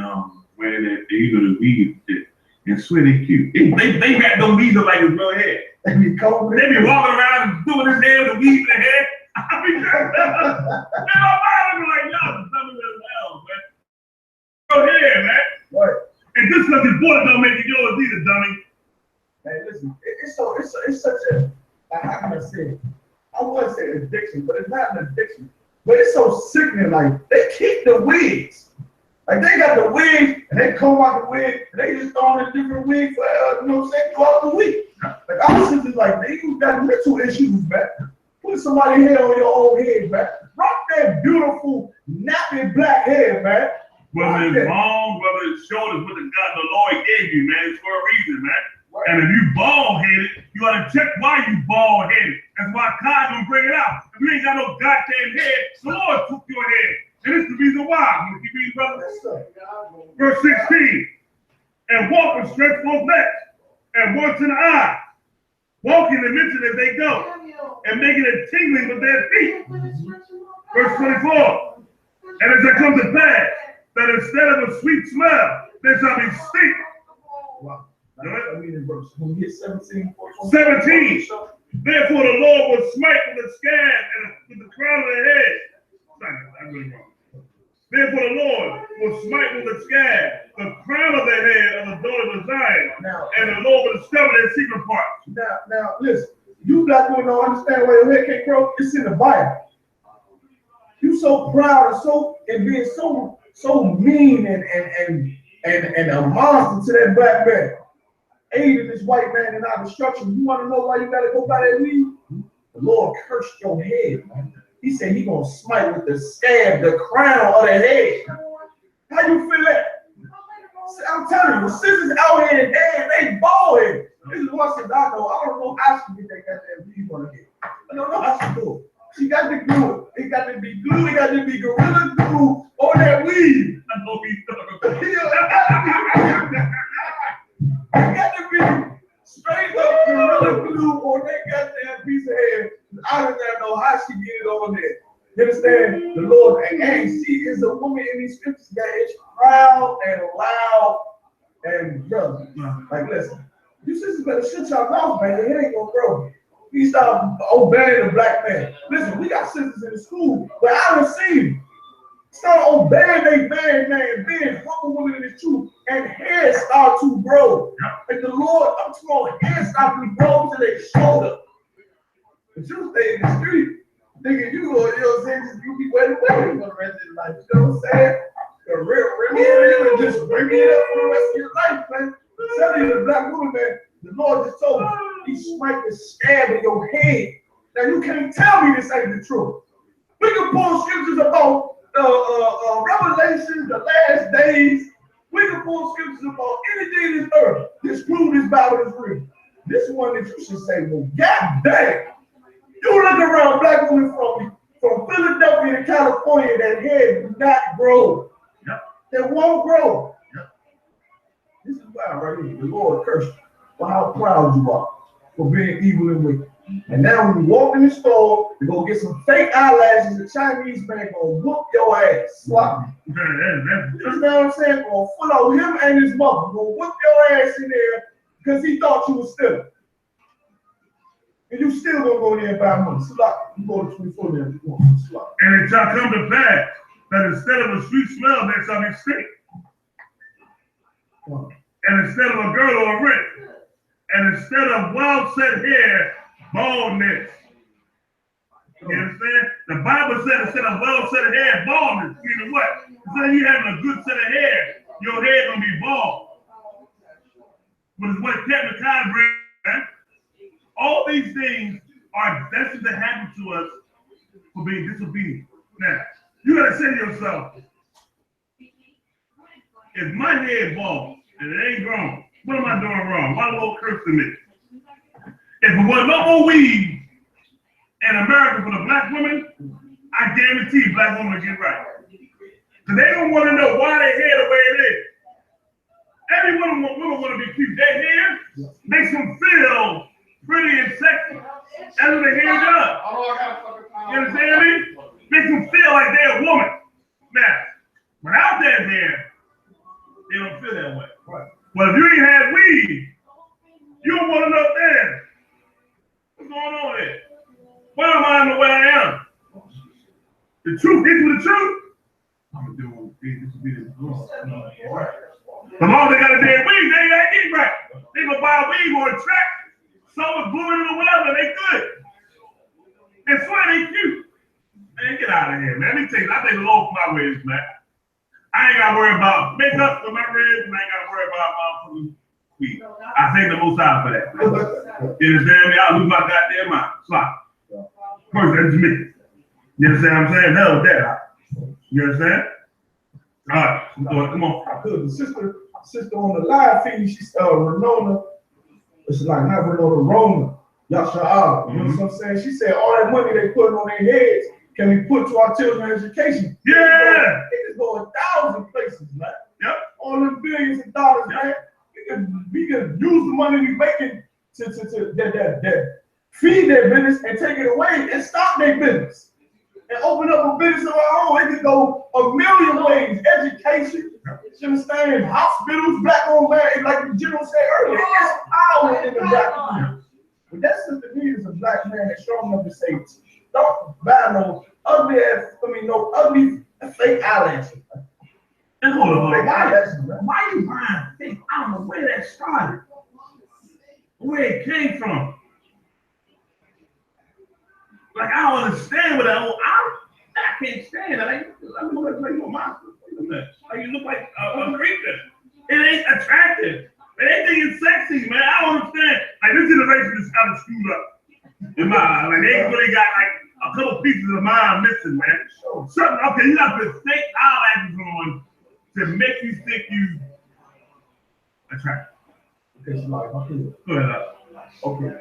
Speaker 5: wearing that, the weave shit. And swear they cute. They got no weave like his real hair.
Speaker 1: They be walking
Speaker 5: around and doing his hair with the weave in the hair. I mean, man, my mind be like, y'all just dumb as hell, man. Go ahead, man.
Speaker 1: Right.
Speaker 5: And just because it's born don't make it yours either, dummy.
Speaker 1: Man, listen, it's such a, how can I say it? I wouldn't say addiction, but it's not an addiction. But it's so sickening, like, they keep the wigs. Like, they got the wig, and they comb out the wig, and they just throw in a different wig for, you know what I'm saying, throughout the week. Like, our sisters, like, they got mental issues, man. Put somebody's hair on your own head, man. Rock that beautiful, nappy black hair, man.
Speaker 5: Whether it's long, whether it's short, it's what the Lord gave you, man. It's for a reason, man. Right. And if you bald-headed, you gotta check why you bald-headed. That's why God gonna bring it out. If you ain't got no goddamn head, the Lord took your head. And it's the reason why. I'm gonna keep reading, brother. Verse 16. And walk with stretched forth necks, and once in the eye, walking and mention as they go, and making it tingling with their feet. Verse 24. And as it comes to pass, that instead of a sweet smell, there shall be stink.
Speaker 1: Wow. I mean, in verse, when we get 17.
Speaker 5: 17. Therefore the Lord will smite with a scab and with the crown of their head. I'm really wrong. Therefore the Lord will smite with a scab the crown of their head of the daughters of Zion, and the Lord will discover their secret parts.
Speaker 1: Now, listen. You black women don't understand why your hair can't grow. It's in the Bible. You so proud and being so mean and a monster to that black man, aiding this white man in our destruction. You want to know why you gotta go by that weed? The Lord cursed your head, man. He said he gonna smite with the scab, the crown of the head. How you feel that? I'm telling you, the sisters out here and they bald headed. This is what I know. I don't know how she get that goddamn weave on her head. I don't know how she do it. She got to glue it. It got to be glue. It got to be gorilla glue on that weave. I know he's talking It got to be straight up gorilla glue on that goddamn piece of hair. I don't know how she get it on there. You understand? The Lord, and she is a woman in these scriptures that is proud and loud and brother. Like, listen, you sisters better shut your mouth, man. Your hair ain't gonna grow. You start obeying the black man. Listen, we got sisters in the school, but I don't see them. Start obeying they bad man, being humble women in the truth, and hair start to grow. And the Lord, I'm talking hair start to grow to their shoulder. But you stay in the street, thinking you know what I'm saying, you be waiting for the rest of your life. You know what I'm saying? Just bring it up for the rest of your life, man. I'm telling you, the black woman, man, the Lord just told me, he smite the scab in your head. Now you can't tell me this ain't the truth. We can pull scriptures about Revelation, the last days. We can pull scriptures about anything in this earth. Disprove this Bible is real. This one that you should say, well, God damn. You look around black women from Philadelphia to California, that head do not grow. That won't grow. This is why right here, the Lord cursed you for how proud you are for being evil and wicked. And now when you walk in the store to go get some fake eyelashes, the Chinese man gonna whoop your ass. Sloppy. You know what I'm saying? Gonna follow him and his mother. Gonna whoop your ass in there because he thought you was stealing. And you still gonna go there and buy money. Slop. You go to 24 there if you want. Slop.
Speaker 5: And it shall come to pass that instead of a sweet smell, there shall be stink. And instead of a girdle, a rent. And instead of well-set hair, baldness. You understand? The Bible said instead of well-set hair, baldness. Meaning what? Instead of you having a good set of hair, your hair gonna be bald. but it's what Captain Todd brings, man. All these things are destined to happen to us for being disobedient. Now, you gotta say to yourself, if my head bald and it ain't grown, what am I doing wrong? Why the Lord cursing me? If it was no more weed in America for the black women, I guarantee black women will get right. Because they don't want to know why their hair the way it is. Every woman want to be cute. Their hair makes them feel pretty and sexy. That's what their hair does. You understand me? Makes them feel like they're a woman. Now, without that hair, they don't feel that way. Right. Well, if you ain't had weed, you don't want to know that. What's going on there? Why am I in the way I am? The truth, this is the truth. I'm doing this will be the Lord. The long they got a damn weed, they ain't eat right. They gonna buy weed or a track, someone gluing it or whatever, they good. That's why they cute. Man, get out of here, man. Let me tell you, I think the Lord for my ways, man. I ain't gotta worry about makeup for my ribs, and I ain't gotta worry about motherfucking weed. I thank the Most High for that. You understand me? I'll lose my goddamn mind. Slop. First, that's me. You understand what I'm saying? Hell with that. You understand? All right, come on.
Speaker 1: I could. The sister on the live feed, she's Renona. It's like not Renona, Rona. Yasha'Allah. You know what I'm saying? She said all that money they put on their heads can be put to our children's education.
Speaker 5: Yeah.
Speaker 1: It can go 1,000 places, man.
Speaker 5: Yep.
Speaker 1: All them billions of dollars, man. We can use the money we making to feed their business and take it away and stop their business. And open up a business of our own. It could go a million ways. Education, you understand? Hospitals, black-owned man, like the general said earlier, it's power in the black man. But that's just the need is a black man that's strong enough to say, don't buy no ugly ass, no ugly fake eyelashes.
Speaker 5: And hold on,
Speaker 1: Why
Speaker 5: you buying fake? I don't know where that started. Where it came from. Like, I don't understand what I can't stand it. I look like you're a monster. Like, you look like a creature. It ain't attractive. Anything is sexy, man. I don't understand. Like, this generation is kind of screwed up. In my eye. Like, they really got, like, a couple pieces of mind missing, man. Something, okay, you got to put fake eyelashes on to make you think you attractive.
Speaker 1: Okay, so like,
Speaker 5: Go ahead.
Speaker 1: Okay.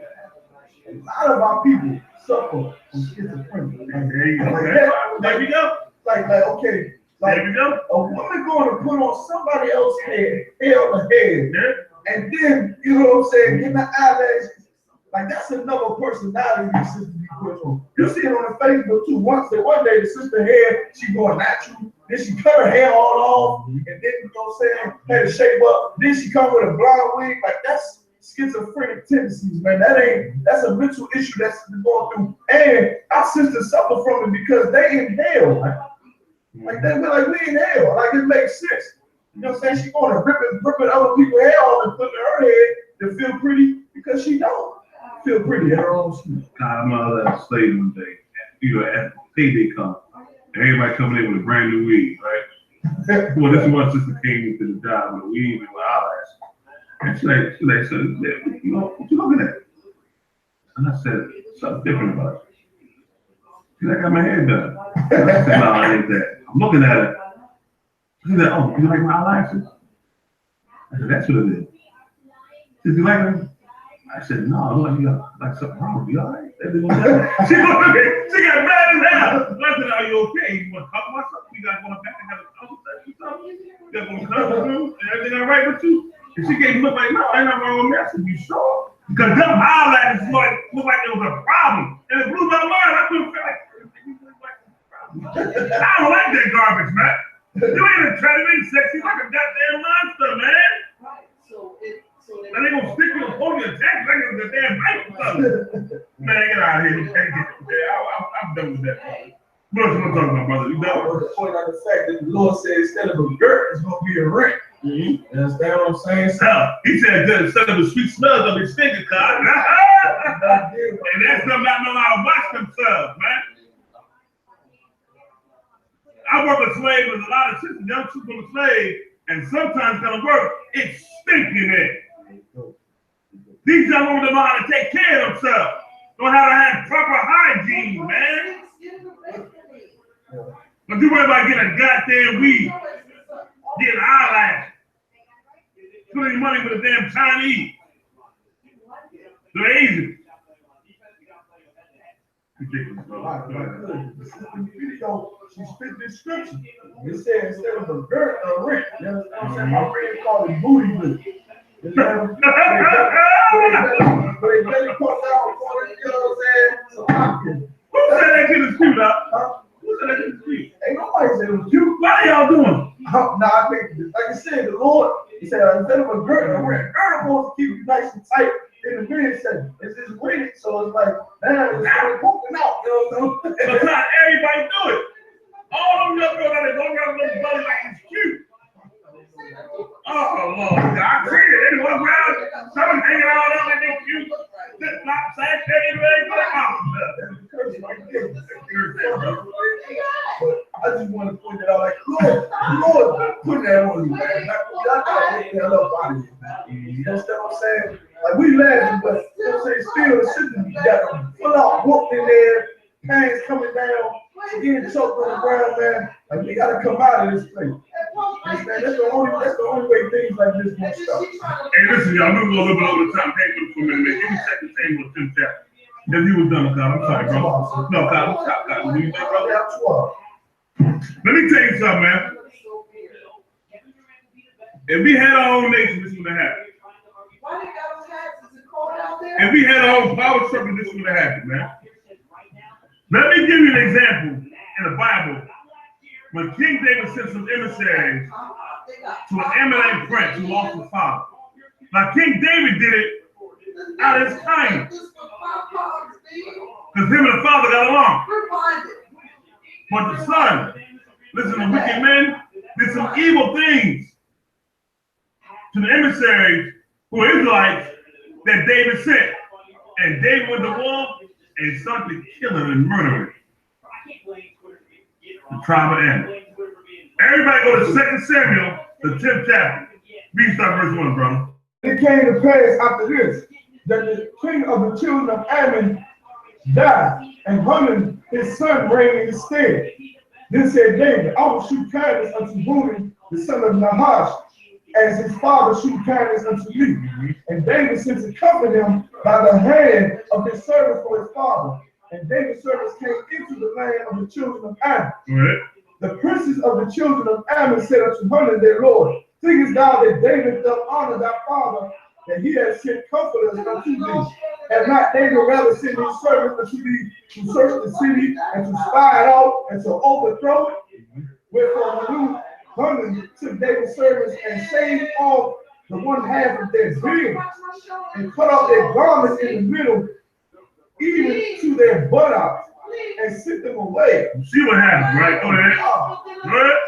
Speaker 1: A lot of our people suffer from schizophrenia.
Speaker 5: There you go. There we go.
Speaker 1: Like, okay. Like,
Speaker 5: there we go.
Speaker 1: A woman going to put on somebody else's head, hair on the head, and then, you know what I'm saying, get the eyelashes. Like, that's another personality your sister be put on. You see it on the Facebook too. One day the sister hair, she going natural. Then she cut her hair all off, and then, you know what I'm saying, had to shape up. Then she come with a blonde wig. Like, that's schizophrenic tendencies, man. That's a mental issue that's going through. And our sisters suffer from it because they in hell, man. Like they feel like we in hell. Like it makes sense. You know what I'm saying? She going to ripping other people's hair off and putting her head to feel pretty because she don't feel pretty in her own skin.
Speaker 5: God, my other slave one day. You know, at payday come, everybody coming in with a brand new weed, right? Well, this one sister came into the job with a weed and with eyelashes. And she like, so, you know, what you looking at? And I said, something different about it. She's like, I got my hair done. And I said, no, it ain't that. I'm looking at it. She said, oh, you like my eyelashes? I said, that's what it is. She said, you like them? I said, no, I look like you got like something wrong with you, all right? She looked at me, she got mad as hell. I said, are you okay? You want to talk about something? You guys want to back and have a conversation or something? You guys want to come through? Everything all right with you? And she gave me look like, no, ain't nothing wrong with me. I said, you sure? Because them eyelashes look like it was a problem. And it blew my mind. I couldn't feel like, I don't like that garbage, man. You ain't attractive, you ain't sexy like a goddamn monster, man.
Speaker 2: Right. So
Speaker 5: Now they gonna stick you on your jacket like it's a damn knife or something. Man, get out of here. You can't get it. I'm done with that. What else you want to talk about, brother? You done?
Speaker 1: I want to point out the fact that the Lord said instead of a girt, it's going to be a rent. You understand what I'm saying?
Speaker 5: So, he said instead of a sweet smell, it's going to be stinking, cuz. And that's them not know how to wash themselves, man. I work with slaves with a lot of sisters, young chicks on the slave, and sometimes gonna work, it's stinking there. These young women don't know how to take care of themselves. Don't know how to have proper hygiene, man. But you worry about getting a goddamn weed, getting eyelash, putting money with the damn Chinese, the Asians. Ridiculous, bro.
Speaker 1: Video, she spit this scripture. It said instead of a girt, a ring. You know what I'm saying? My friend called it booty whip. You know what I'm saying? But it really comes out for it, you know what I'm saying?
Speaker 5: Who said that kid is cute, huh? Who said that kid is cute?
Speaker 1: Ain't nobody said it was cute.
Speaker 5: What are y'all doing?
Speaker 1: Nah, I think, like I said, the Lord, he said, instead of a girdle, a ring. Girdle wants to keep you nice and tight in the men section. It's just weighted, so it's like, man, it's kind of poking out, you know what I'm saying?
Speaker 5: But not everybody do it. All them young girls out there going around with those belly like it's cute. Oh, Lord. I see it. They walk around, some hanging all up like they're cute. Flip flop, side shade,
Speaker 1: That's the curse right there. But I just want to point that out, like, Lord, put that on you, man. Y'all gotta take that up out of you, man. You understand what I'm saying? Like, we laughing, but you know what I'm saying? Still, the system, you got them full out whooped in there, pants coming down, getting choked on the ground, man. Like, we gotta come out of this place. Man, that's the only way things like this gonna stop.
Speaker 5: Hey, listen, y'all, I'm gonna go a little bit over the time. Hang with us for a minute, man. Give me a second thing with Tim Chapter. If you was done, Kyle, I'm sorry, bro. No, Kyle, stop, Kyle. What do you think, bro? Let me tell you something, man. If we had our own nation, this would have happened. If we had our own power structure, this would have happened, man. Let me give you an example in the Bible. When King David sent some emissaries to an eminent prince who lost his father. Now, King David did it out of his kindness. Because him and the father got along. But the son, listen, the wicked men did some evil things to the emissaries who were Israelites that David sent. And David went to war and started killing and murdering the tribe of Ammon. Everybody go to 2 Samuel, the 10th chapter. Read start verse 1, brother.
Speaker 1: It came to pass after this that the king of the children of Ammon died, and Hanun his son reigned in his stead. Then said David, I will shew kindness unto Hanun the son of Nahash, as his father shewed kindness unto me. And David sent to comfort him by the hand of his servants for his father. And David's servants came into the land of the children of Ammon. The princes of the children of Ammon said unto Hanun their lord, thinkest thou that David doth honor thy father, that he has sent comforters unto thee? Have not David rather sent his servants unto thee to search the city and to spy it out and to overthrow it? Wherefore Hanun took David's servants and shaved off the one half of their beard and cut off their garments in the middle, even to their buttocks, and sent them away.
Speaker 5: See what happens, right? Go ahead. Right?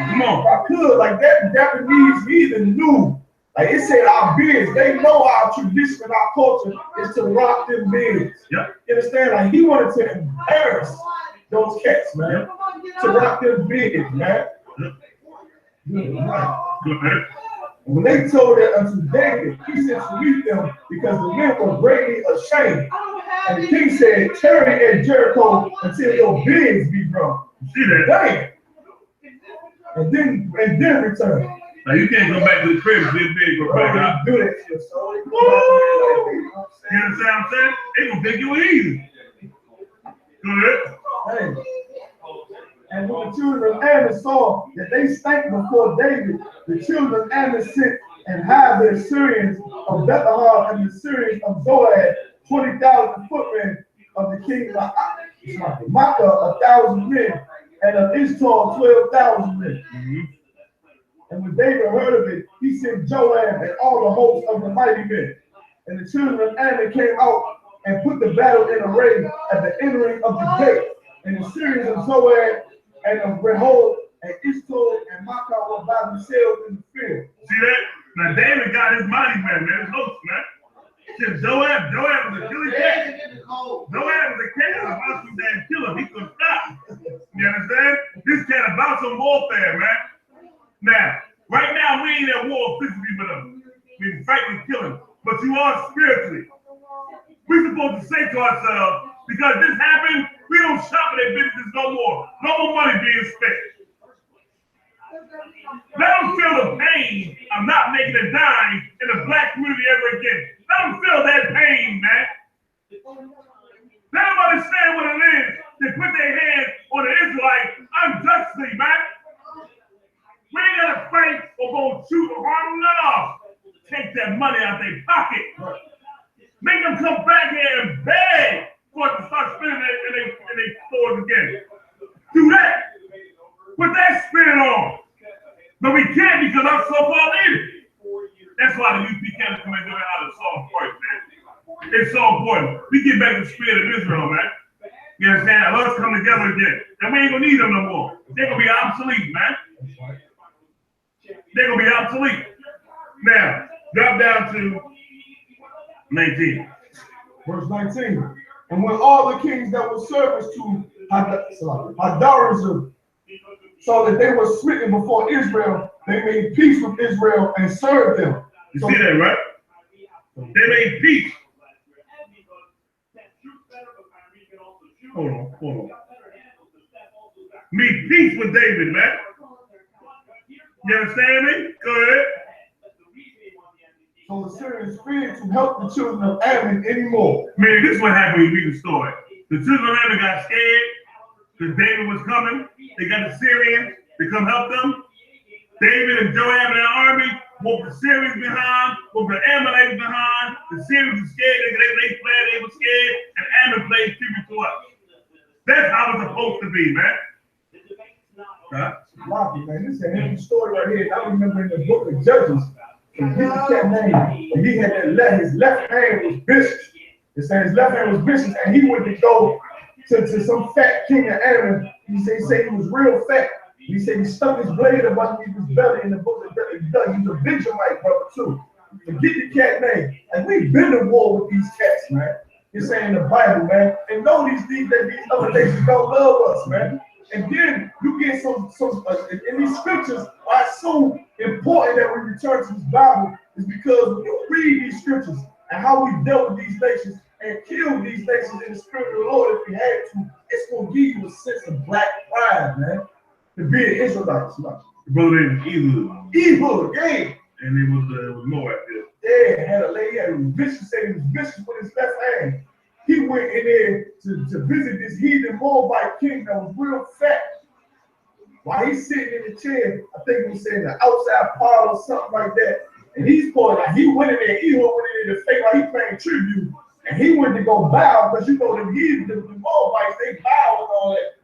Speaker 1: Come on. If I could, like that Japanese heathen knew. Like it said our beards, they know our tradition and our culture is to rock them beards.
Speaker 5: Yep.
Speaker 1: You understand? Like he wanted to embarrass those cats, man. To rock them beards, man.
Speaker 5: Right.
Speaker 1: When they told that unto David, he said to meet them because the men were greatly ashamed. And the king said, tarry at Jericho until your beards be grown.
Speaker 5: See that?
Speaker 1: Damn. And then return.
Speaker 5: Now you can't go back to the crib if your beard go back out.
Speaker 1: Do that shit, so they
Speaker 5: You understand what I'm saying? They gonna think you easy. Go ahead.
Speaker 1: Hey. And when the children of Ammon saw that they stank before David, the children of Ammon sent and hired the Assyrians of Bethlehem and the Assyrians of Zoad, 20,000 footmen of the king of Makkah, 1,000 men, and of Ishtar, 12,000 men. And when David heard of it, he sent Joab and all the hosts of the mighty men. And the children of Ammon came out and put the battle in array at the entering of the gate. And the Syrians of Zoad and of Rehob and Ishtar and Makkah were by themselves in the field.
Speaker 5: See that? Now David got his mighty man, his host, man. Joab was a killing cat. Joab was a cat that was about to damn kill him. He couldn't stop. You understand? This cat about some warfare, man. Now, right now we ain't at war physically with them. I mean, fighting and killing, but you are spiritually. We're supposed to say to ourselves, because this happened, we don't shop in their businesses no more. No more money being spent. Let them feel the pain of not making a dime in the black community ever again. Let them feel that pain, man. Let them understand what it is to put their hands on the Israelite unjustly, man. We ain't gonna fight or go shoot or harm them, no. Take that money out their pocket. Make them come back here and beg for it to start spending in their stores again. Do that. Put that spirit on. But we can't because I'm so-called leaders. That's why the U.P.K come and do it out of Psalm 40, man. It's so important. We get back to the spirit of Israel, man. You understand? Let us come together again. And we ain't gonna need them no more. They're gonna be obsolete, man. They're gonna be obsolete. Now, drop down to 19.
Speaker 1: Verse 19. And when all the kings that were servants to Hadarezer saw that they were smitten before Israel, they made peace with Israel and served them.
Speaker 5: You see that, right? They made peace. Hold on. Made peace with David, man. You understand me? Go ahead.
Speaker 1: So the Syrians feared to help the children of Ammon anymore.
Speaker 5: Man, this is what happened when you read the story. The children of Ammon got scared because David was coming. They got the Syrians to come help them. David and Joab and their army moved the Syrians behind, moved the Ammonites behind. The Syrians were scared. They fled, they were scared, and Ammon played tribute to us. That's how it's supposed to be, man. Huh?
Speaker 1: Rocky, man, this is a heavy story right here. I remember in the book of Judges, and he had that his left hand was vicious. It said his left hand was vicious, and he went to go to some fat king of Ammon. He said he was real fat. He said he stuck his blade up underneath his belly in the book of Judges. He's a Benjamite brother too. Forget the cat name. And we've been to war with these cats, man. It's saying in the Bible, man. And know these other nations don't love us, man. And then you get some and these scriptures are so important that we return to this Bible is because when you read these scriptures and how we dealt with these nations and killed these nations in the spirit of the Lord if we had to, it's gonna give you a sense of black pride, man. To be an Israelite.
Speaker 5: The brother named E.H.U.P.K.
Speaker 1: E.H.U.P.K, yeah.
Speaker 5: And it was more out there.
Speaker 1: Yeah, had a lady, had a vicious, said he was vicious with his left hand. He went in there to visit this heathen Moabite king that was real fat. While he's sitting in the chair, I think he was saying the outside part or something like that. And he's going, like, he went in there, he went in there to fake like he paying tribute. And he went to go bow, because you know the Moabites, they bow and all that.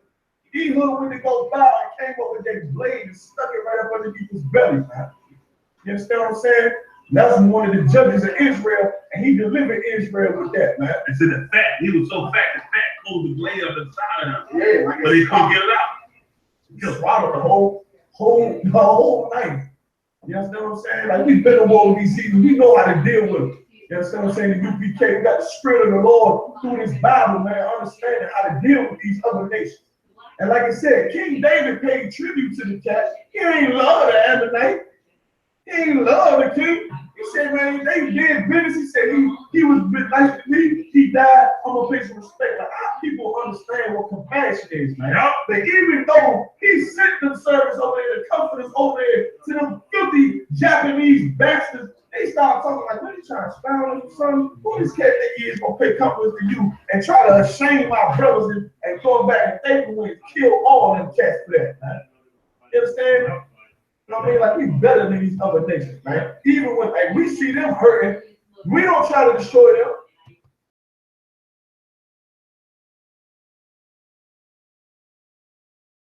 Speaker 1: E.H.U.P.K went to go bow and came up with that blade and stuck it right up underneath his belly, man. You understand what I'm saying? That was one of the judges of Israel, and he delivered Israel with that, man.
Speaker 5: It's in the fat. He was so fat, the fat pulled the blade up inside of him.
Speaker 1: Yeah, like
Speaker 5: but he couldn't get it out.
Speaker 1: He swallowed the whole knife. You understand what I'm saying? Like, we've been to war with these heathens. We know how to deal with them. You understand what I'm saying? The U.P.K, we got the spirit of the Lord through this Bible, man, understanding how to deal with these other nations. And like I said, King David paid tribute to the cat. He ain't love the Ammonite. He ain't love the king. He said, man, they did business. He said he was nice to me. He died. I'm gonna pay some respect. Like, how people understand what compassion is, man.
Speaker 5: Yep.
Speaker 1: But even though he sent them servants over there, the comforters over there to them filthy Japanese bastards, they started talking like, what are you trying to spy on us or something? Who this cat think he is gonna pay comforters to you and try to shame our brothers and go back and think we're going to kill all them cats for that, man? You understand? You know what I mean? Like, we better than these other nations, man. Even when we see them hurting, we don't try to destroy them.